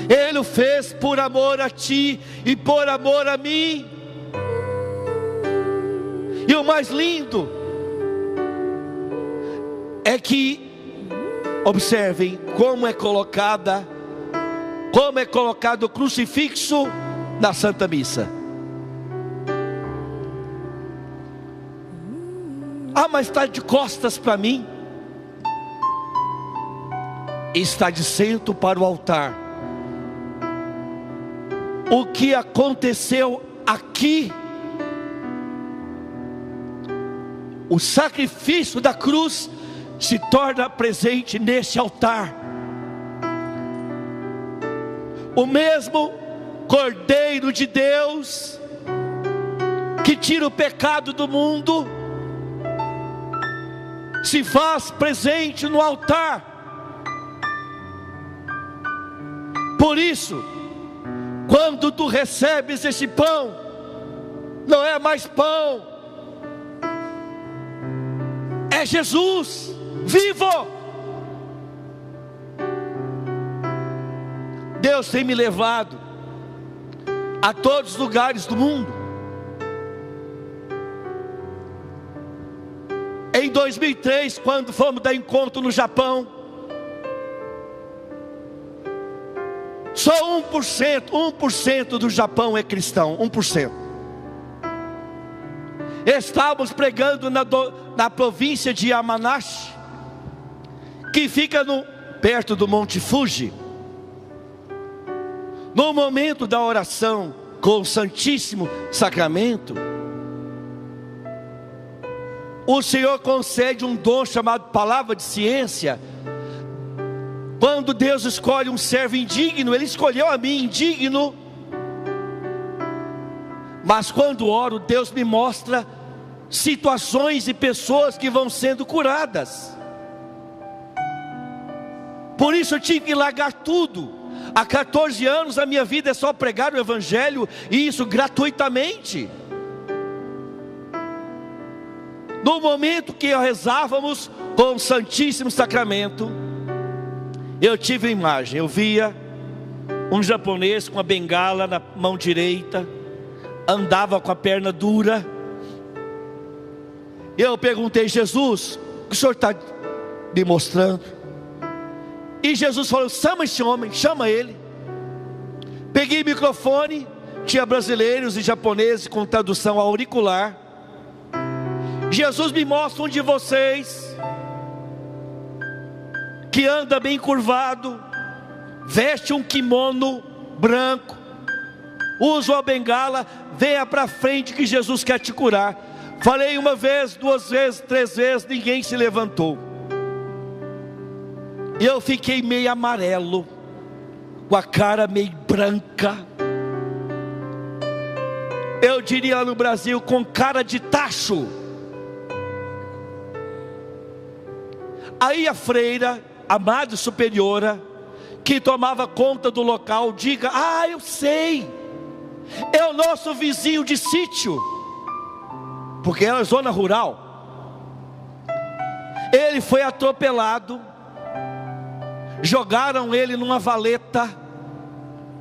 Ele o fez por amor a ti e por amor a mim. E o mais lindo é que, observem como é colocado o crucifixo na Santa Missa. Ah, mas está de costas para mim. Está de centro para o altar. O que aconteceu aqui, o sacrifício da cruz se torna presente neste altar. O mesmo Cordeiro de Deus que tira o pecado do mundo se faz presente no altar. Por isso, quando tu recebes esse pão, não é mais pão, é Jesus vivo. Deus tem me levado a todos os lugares do mundo. Em 2003, quando fomos dar encontro no Japão, só 1% do Japão é cristão, 1%. Estávamos pregando na província de Yamanashi, que fica perto do Monte Fuji. No momento da oração com o Santíssimo Sacramento, o Senhor concede um dom chamado palavra de ciência. Quando Deus escolhe um servo indigno, Ele escolheu a mim, indigno. Mas quando oro, Deus me mostra situações e pessoas que vão sendo curadas. Por isso eu tive que largar tudo. Há 14 anos a minha vida é só pregar o Evangelho, e isso gratuitamente. No momento que rezávamos com o Santíssimo Sacramento, eu tive uma imagem. Eu via um japonês com a bengala na mão direita, andava com a perna dura. Eu perguntei: Jesus, o que o Senhor está me mostrando? E Jesus falou: chama esse homem, chama ele. Peguei o microfone, tinha brasileiros e japoneses com tradução auricular. Jesus me mostra um de vocês que anda bem curvado, veste um kimono branco, usa uma bengala, venha para frente que Jesus quer te curar. Falei uma vez, 2 vezes, 3 vezes, ninguém se levantou. Eu fiquei meio amarelo, com a cara meio branca. Eu diria lá no Brasil, com cara de tacho. Aí a freira, a madre superiora, que tomava conta do local, diga: ah, eu sei, é o nosso vizinho de sítio, porque era zona rural. Ele foi atropelado, jogaram ele numa valeta,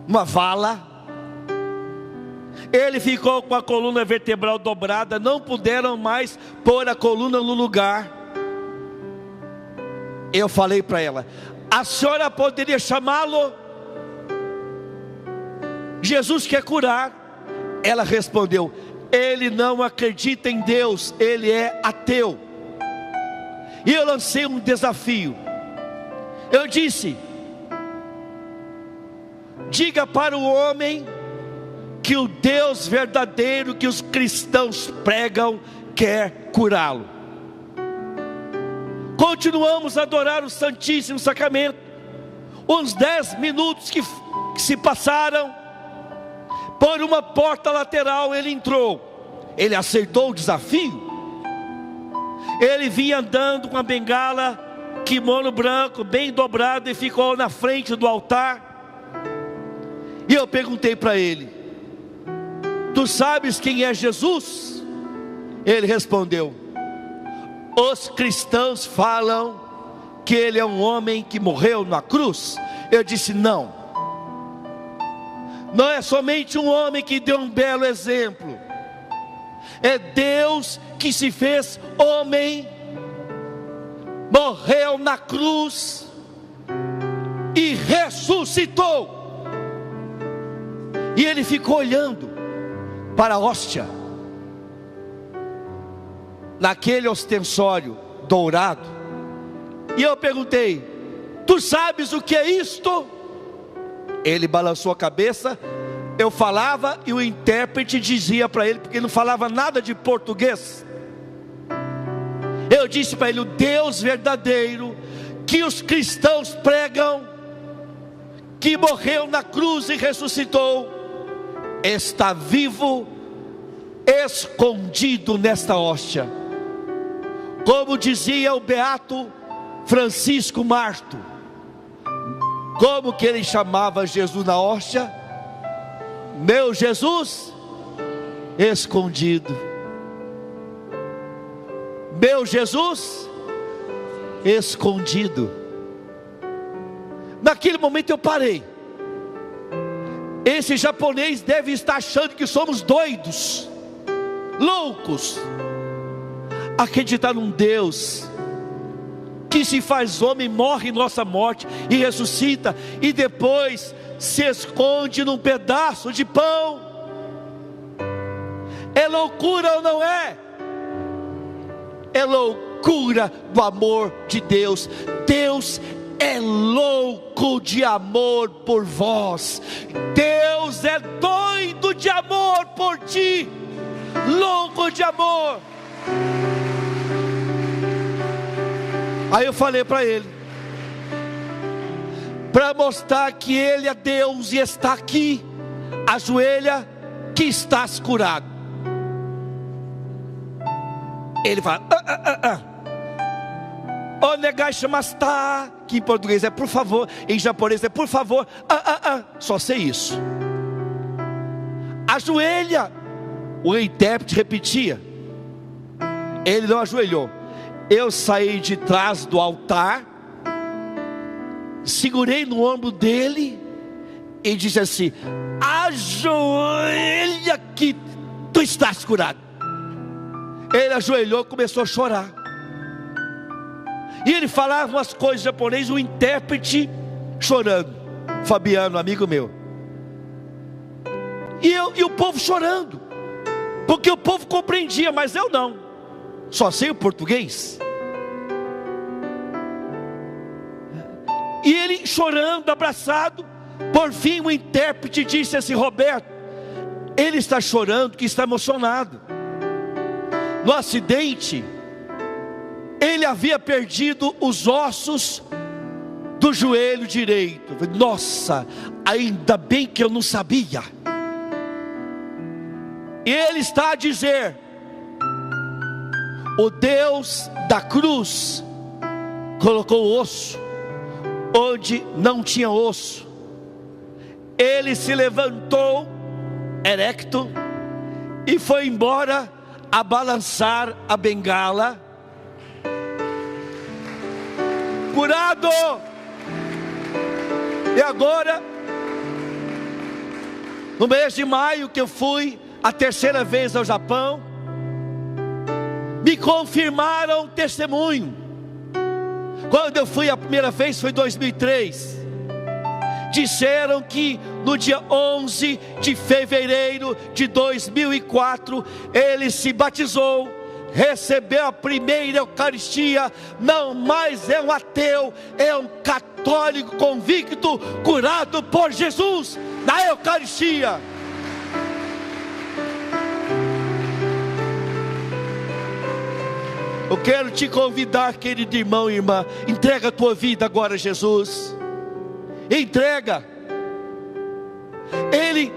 uma vala. Ele ficou com a coluna vertebral dobrada, não puderam mais pôr a coluna no lugar. Eu falei para ela: a senhora poderia chamá-lo? Jesus quer curar. Ela respondeu: ele não acredita em Deus, ele é ateu. E eu lancei um desafio. Eu disse: diga para o homem que o Deus verdadeiro que os cristãos pregam quer curá-lo. Continuamos a adorar o Santíssimo Sacramento. Uns 10 minutos que se passaram, por uma porta lateral ele entrou. Ele aceitou o desafio. Ele vinha andando com a bengala, kimono branco, bem dobrado, e ficou na frente do altar. E eu perguntei para ele: tu sabes quem é Jesus? Ele respondeu: os cristãos falam que ele é um homem que morreu na cruz. Eu disse: não, não é somente um homem que deu um belo exemplo, é Deus que se fez homem, morreu na cruz e ressuscitou. E ele ficou olhando para a hóstia, naquele ostensório dourado. E eu perguntei: tu sabes o que é isto? Ele balançou a cabeça. Eu falava e o intérprete dizia para ele, porque ele não falava nada de português. Eu disse para ele: o Deus verdadeiro que os cristãos pregam, que morreu na cruz e ressuscitou, está vivo, escondido nesta hóstia. Como dizia o beato Francisco Marto, como que ele chamava Jesus na hóstia? Meu Jesus escondido. Meu Jesus escondido. Naquele momento eu parei. Esse japonês deve estar achando que somos doidos, loucos, acreditar num Deus que se faz homem, morre em nossa morte e ressuscita, e depois se esconde num pedaço de pão. É loucura ou não é? É loucura do amor de Deus. Deus é louco de amor por vós. Deus é doido de amor por ti, louco de amor. Aí eu falei para ele, para mostrar que ele é Deus e está aqui: ajoelha que estás curado. Ele fala: onegai shamashita, que em português é por favor, em japonês é por favor. Só sei isso. Ajoelha. O intérprete repetia. Ele não ajoelhou. Eu saí de trás do altar, segurei no ombro dele e disse assim: ajoelha que tu estás curado. Ele ajoelhou e começou a chorar. E ele falava umas coisas em japonês, o intérprete chorando. Fabiano, amigo meu. E o povo chorando, porque o povo compreendia, mas eu não, só sei o português. E ele chorando, abraçado. Por fim o intérprete disse assim: Roberto, ele está chorando que está emocionado. No acidente, ele havia perdido os ossos do joelho direito. Nossa, ainda bem que eu não sabia. E ele está a dizer: o Deus da cruz colocou osso onde não tinha osso. Ele se levantou erecto e foi embora a balançar a bengala, curado. E agora, no mês de maio, que eu fui a terceira vez ao Japão, me confirmaram testemunho. Quando eu fui a primeira vez foi em 2003. Disseram que no dia 11 de fevereiro de 2004 ele se batizou, recebeu a primeira Eucaristia. Não mais é um ateu, é um católico convicto, curado por Jesus na Eucaristia. Eu quero te convidar, querido irmão e irmã, entrega a tua vida agora a Jesus. Entrega. Ele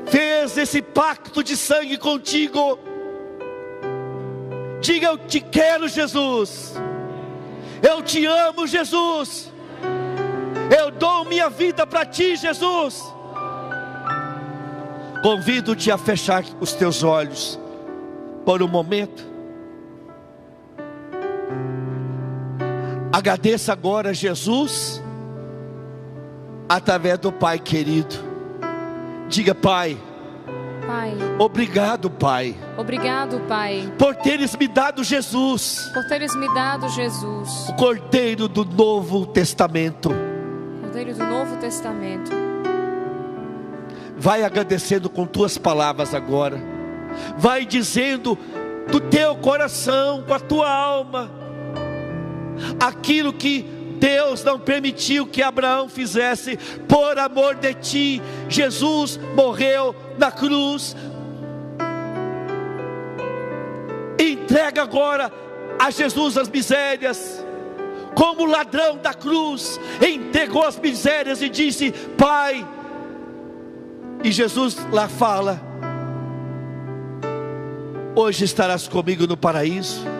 fez esse pacto de sangue contigo. Diga: eu te quero, Jesus. Eu te amo, Jesus. Eu dou minha vida para ti, Jesus. Convido-te a fechar os teus olhos por um momento. Agradeça agora a Jesus através do Pai querido. Diga: Pai, Pai, obrigado, Pai. Obrigado, Pai, por teres me dado Jesus, por teres me dado Jesus, o Cordeiro do Novo Testamento. Cordeiro do Novo Testamento. Vai agradecendo com tuas palavras agora. Vai dizendo do teu coração, com a tua alma, aquilo que Deus não permitiu que Abraão fizesse. Por amor de ti, Jesus morreu na cruz. Entrega agora a Jesus as misérias. Como o ladrão da cruz entregou as misérias e disse: Pai. E Jesus lá fala: hoje estarás comigo no paraíso.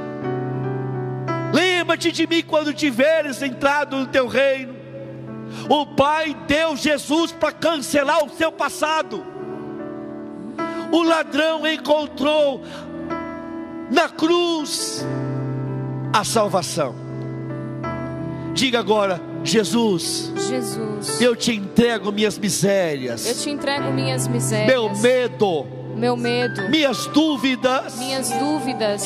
Lembra-te de mim quando tiveres entrado no teu reino. O Pai deu Jesus para cancelar o seu passado. O ladrão encontrou na cruz a salvação. Diga agora: Jesus, Jesus, eu te entrego minhas misérias. eu te entrego minhas misérias, meu medo, minhas dúvidas,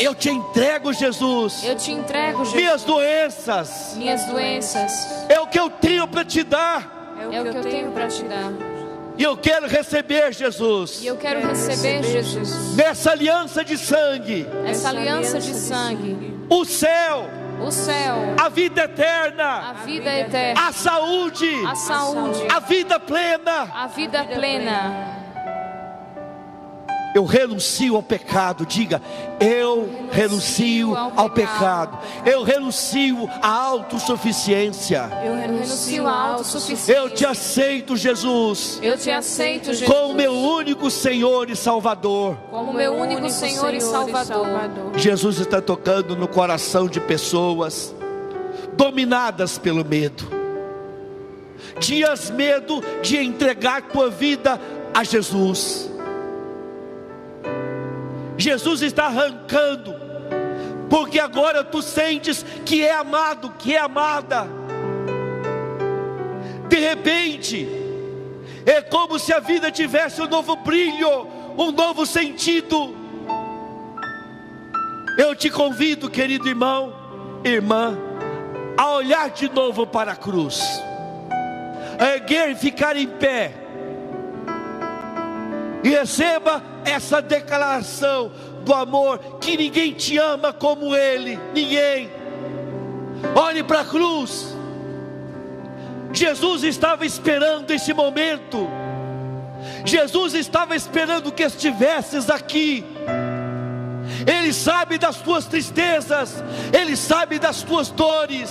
eu te entrego, Jesus. eu te entrego, Jesus. Minhas doenças, é o que eu tenho para te dar. é o que eu tenho para te dar. E eu quero receber, Jesus, E eu quero receber, Jesus, nessa aliança de sangue, essa aliança de sangue, o céu, a a vida eterna, vida eterna, a saúde, a vida plena. a vida plena. Eu renuncio ao pecado. Diga: eu renuncio ao pecado. Eu renuncio à autossuficiência. Eu renuncio à autossuficiência. Eu te aceito, Jesus, Eu te aceito, Jesus, como meu único Senhor e Salvador. como meu único Senhor e Salvador. Jesus está tocando no coração de pessoas dominadas pelo medo. Tinhas medo de entregar tua vida a Jesus. Jesus está arrancando, porque agora tu sentes que é amado, que é amada. De repente, é como se a vida tivesse um novo brilho, um novo sentido. Eu te convido, querido irmão, irmã, a olhar de novo para a cruz, a erguer e ficar em pé. E receba essa declaração do amor, que ninguém te ama como Ele, ninguém. Olhe para a cruz. Jesus estava esperando esse momento. Jesus estava esperando que estivesses aqui. Ele sabe das tuas tristezas, Ele sabe das tuas dores,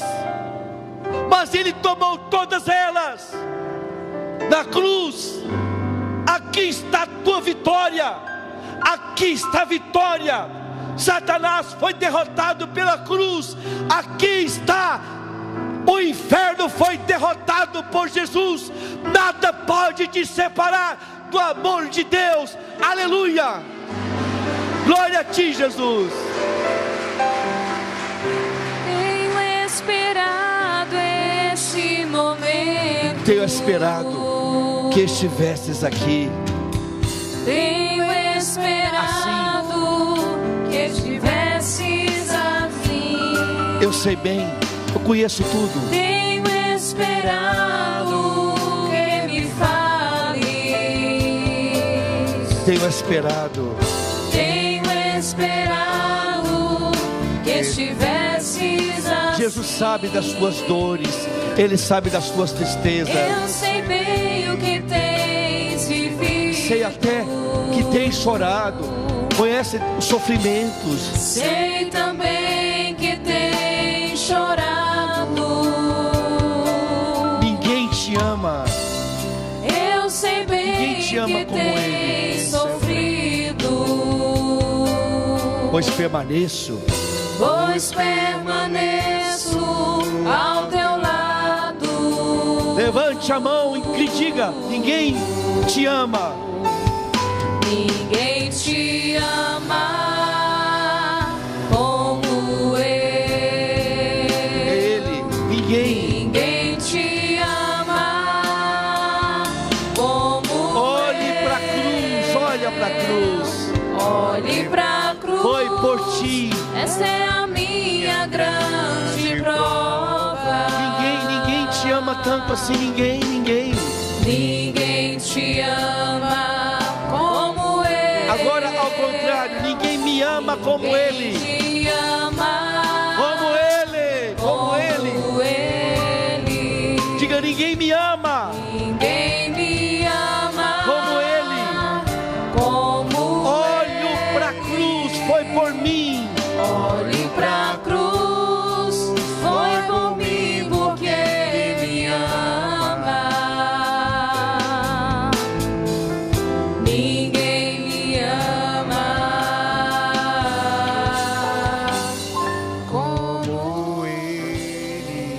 mas Ele tomou todas elas na cruz. Aqui está a tua vitória, aqui está a vitória. Satanás foi derrotado pela cruz, aqui está. O inferno foi derrotado por Jesus. Nada pode te separar do amor de Deus. Aleluia! Glória a ti, Jesus. Tenho esperado este momento. Tenho esperado que estivesses aqui. Tenho esperado que estivesses assim. Eu sei bem, eu conheço tudo. Tenho esperado que me fales. Tenho esperado. Tenho esperado que estivesses assim. Jesus sabe das tuas dores, Ele sabe das tuas tristezas. Eu sei bem o que tens vivido. Sei até que tens chorado, conhece os sofrimentos. Sei também que tens chorado. Ninguém te ama. Eu sei bem Ninguém te ama que como Ele. tens sofrido. Pois permaneço ao teu lado. Levante a mão e diga: ninguém te ama. Ninguém te ama como Ele. Ninguém te ama como Olhe para a cruz, olha para a cruz. Olhe pra cruz. Foi por ti. Essa é a minha grande prova. Ninguém te ama tanto assim. Ninguém. Ninguém te ama como Ele. Agora ao contrário, ninguém me ama como Ele. Te ama Como Ele. Diga: ninguém me ama Ninguém me ama como Ele. Olho para a cruz, foi por mim. Olhe pra cruz, foi comigo que Ele me ama. Ninguém me ama como Ele.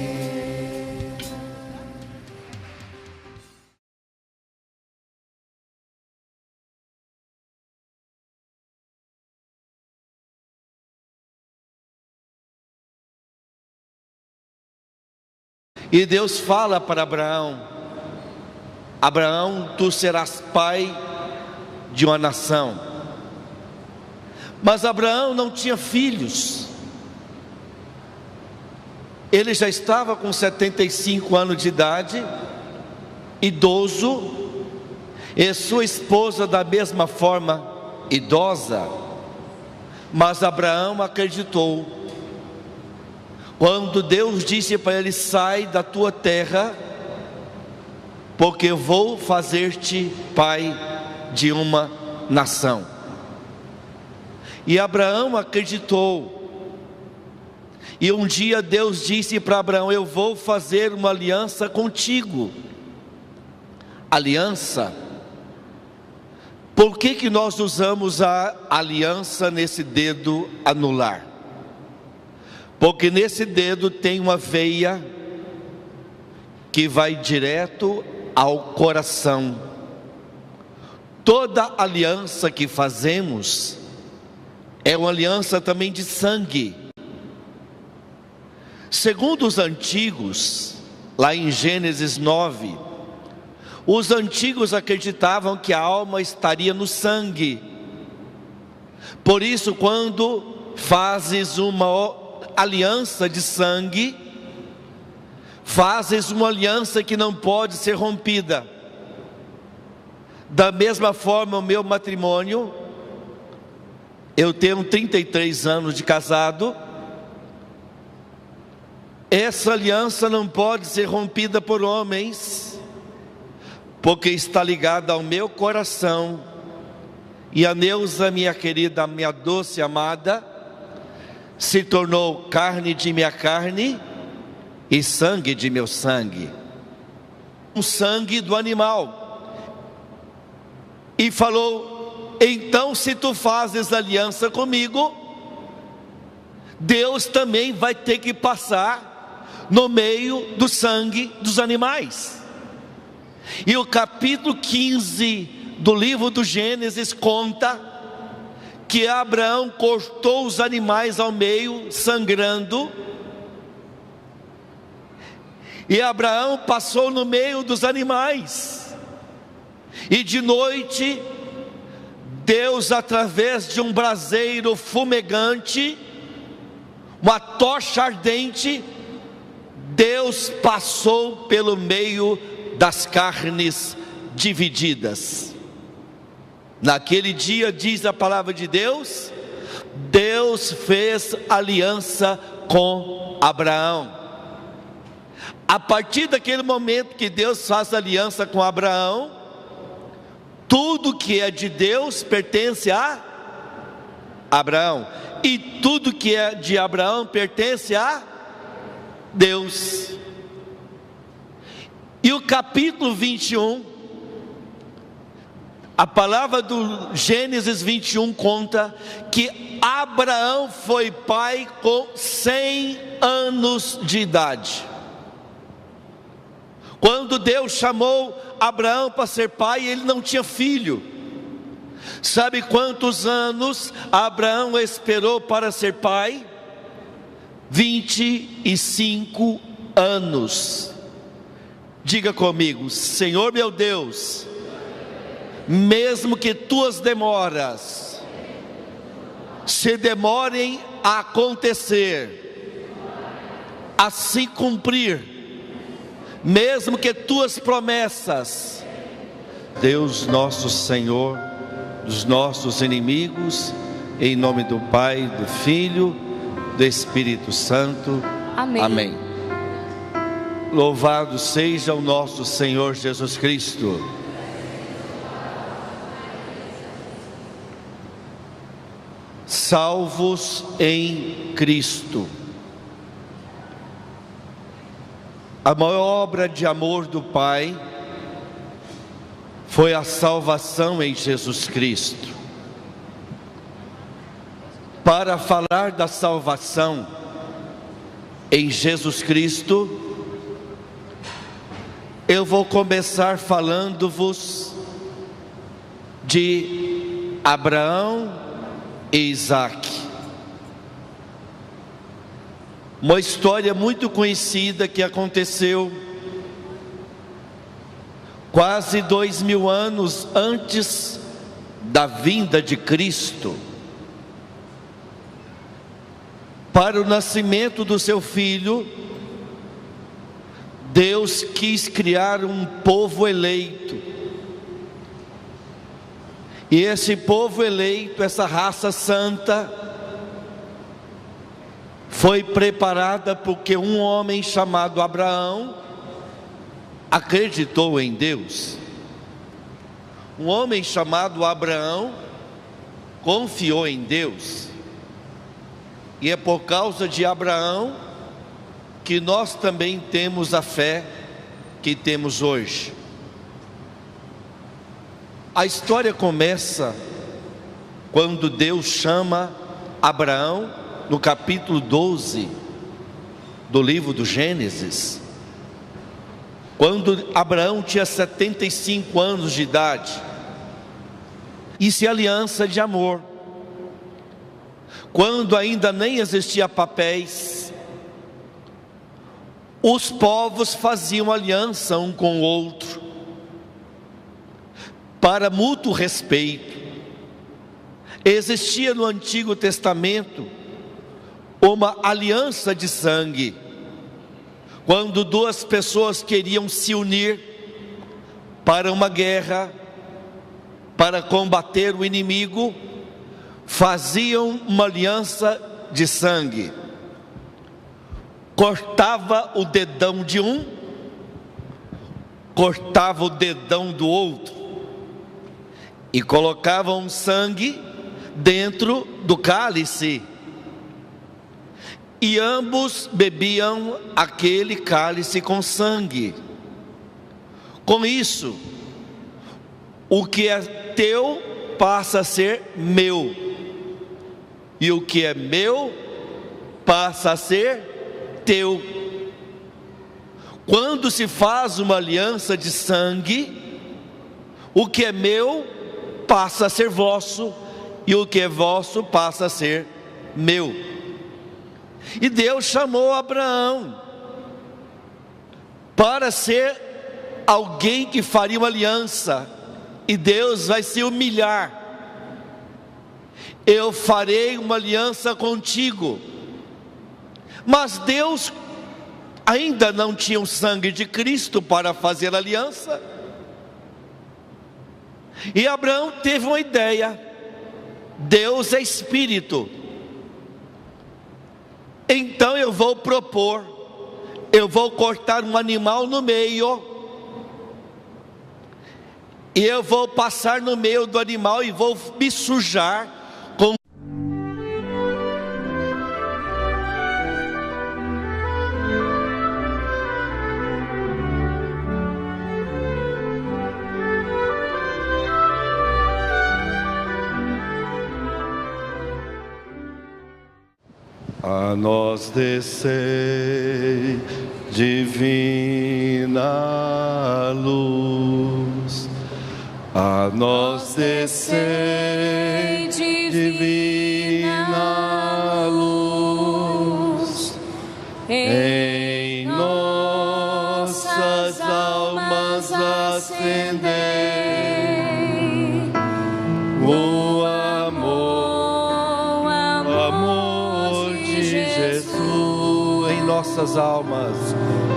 E Deus fala para Abraão: Abraão, tu serás pai de uma nação. Mas Abraão não tinha filhos. Ele já estava com 75 anos de idade, idoso, e sua esposa da mesma forma, idosa. Mas Abraão acreditou. Quando Deus disse para ele: sai da tua terra, porque eu vou fazer-te pai de uma nação. E Abraão acreditou. E um dia Deus disse para Abraão: eu vou fazer uma aliança contigo. Aliança. Por que nós usamos a aliança nesse dedo anular? Porque nesse dedo tem uma veia que vai direto ao coração. Toda aliança que fazemos é uma aliança também de sangue. Segundo os antigos, lá em Gênesis 9, os antigos acreditavam que a alma estaria no sangue. Por isso, quando fazes uma aliança de sangue, fazes uma aliança que não pode ser rompida. Da mesma forma, o meu matrimônio, eu tenho 33 anos de casado. Essa aliança não pode ser rompida por homens, porque está ligada ao meu coração. E a Neuza, minha querida, minha doce amada, se tornou carne de minha carne e sangue de meu sangue. O sangue do animal. E falou: então, se tu fazes aliança comigo, Deus também vai ter que passar no meio do sangue dos animais. E o capítulo 15 do livro do Gênesis conta que Abraão cortou os animais ao meio, sangrando. E Abraão passou no meio dos animais. E de noite, Deus, através de um braseiro fumegante, uma tocha ardente, Deus passou pelo meio das carnes divididas. Naquele dia, diz a palavra de Deus, Deus fez aliança com Abraão. A partir daquele momento que Deus faz aliança com Abraão, tudo que é de Deus pertence a Abraão, e tudo que é de Abraão pertence a Deus. E o capítulo 21, a palavra do Gênesis 21 conta que Abraão foi pai com 100 anos de idade. Quando Deus chamou Abraão para ser pai, ele não tinha filho. Sabe quantos anos Abraão esperou para ser pai? 25 anos. Diga comigo: Senhor meu Deus, mesmo que tuas demoras se demorem a acontecer, a se cumprir, mesmo que tuas promessas, Deus nosso Senhor, dos nossos inimigos, em nome do Pai, do Filho, do Espírito Santo. Amém. Amém. Louvado seja o nosso Senhor Jesus Cristo. Salvos em Cristo. A maior obra de amor do Pai foi a salvação em Jesus Cristo. Para falar da salvação em Jesus Cristo, eu vou começar falando-vos de Abraão e Isaque. Uma história muito conhecida que aconteceu quase 2000 anos antes da vinda de Cristo, para o nascimento do seu filho. Deus quis criar um povo eleito, e esse povo eleito, essa raça santa, foi preparada porque um homem chamado Abraão acreditou em Deus. Um homem chamado Abraão confiou em Deus, e é por causa de Abraão que nós também temos a fé que temos hoje. A história começa quando Deus chama Abraão, no capítulo 12 do livro do Gênesis, quando Abraão tinha 75 anos de idade. Isso é aliança de amor. Quando ainda nem existia papéis, os povos faziam aliança um com o outro, para mútuo respeito. Existia no Antigo Testamento uma aliança de sangue, quando duas pessoas queriam se unir para uma guerra, para combater o inimigo, faziam uma aliança de sangue. Cortava o dedão de um, cortava o dedão do outro, e colocavam sangue dentro do cálice, e ambos bebiam aquele cálice com sangue. Com isso, o que é teu passa a ser meu, e o que é meu passa a ser teu. Quando se faz uma aliança de sangue, o que é meu passa a ser vosso, e o que é vosso passa a ser meu. E Deus chamou Abraão para ser alguém que faria uma aliança, e Deus vai se humilhar. Eu farei uma aliança contigo. Mas Deus ainda não tinha o sangue de Cristo para fazer aliança. E Abraão teve uma ideia. Deus é espírito. Então eu vou propor, eu vou cortar um animal no meio, e eu vou passar no meio do animal e vou me sujar com a nós descei, divina luz. A nós descei, divina luz. Em nossas almas acendei o amor de Jesus em nossas almas.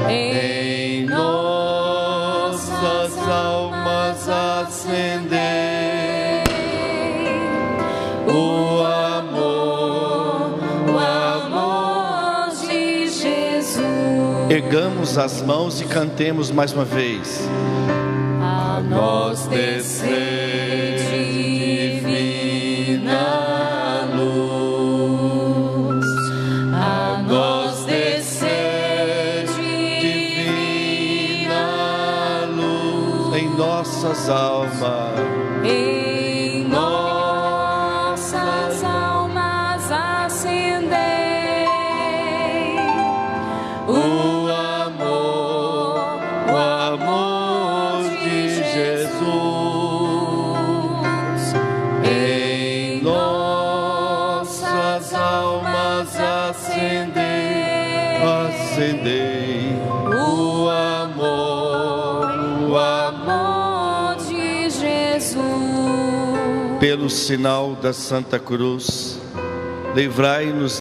Em nossas almas acendei o amor de Jesus. Ergamos as mãos e cantemos mais uma vez. A nós descei, divina luz. A nós descei, divina luz em nossas almas. Em nossas almas acendei o amor de Jesus. Em nossas almas acendei o amor de Jesus. Pelo sinal da Santa Cruz, livrai-nos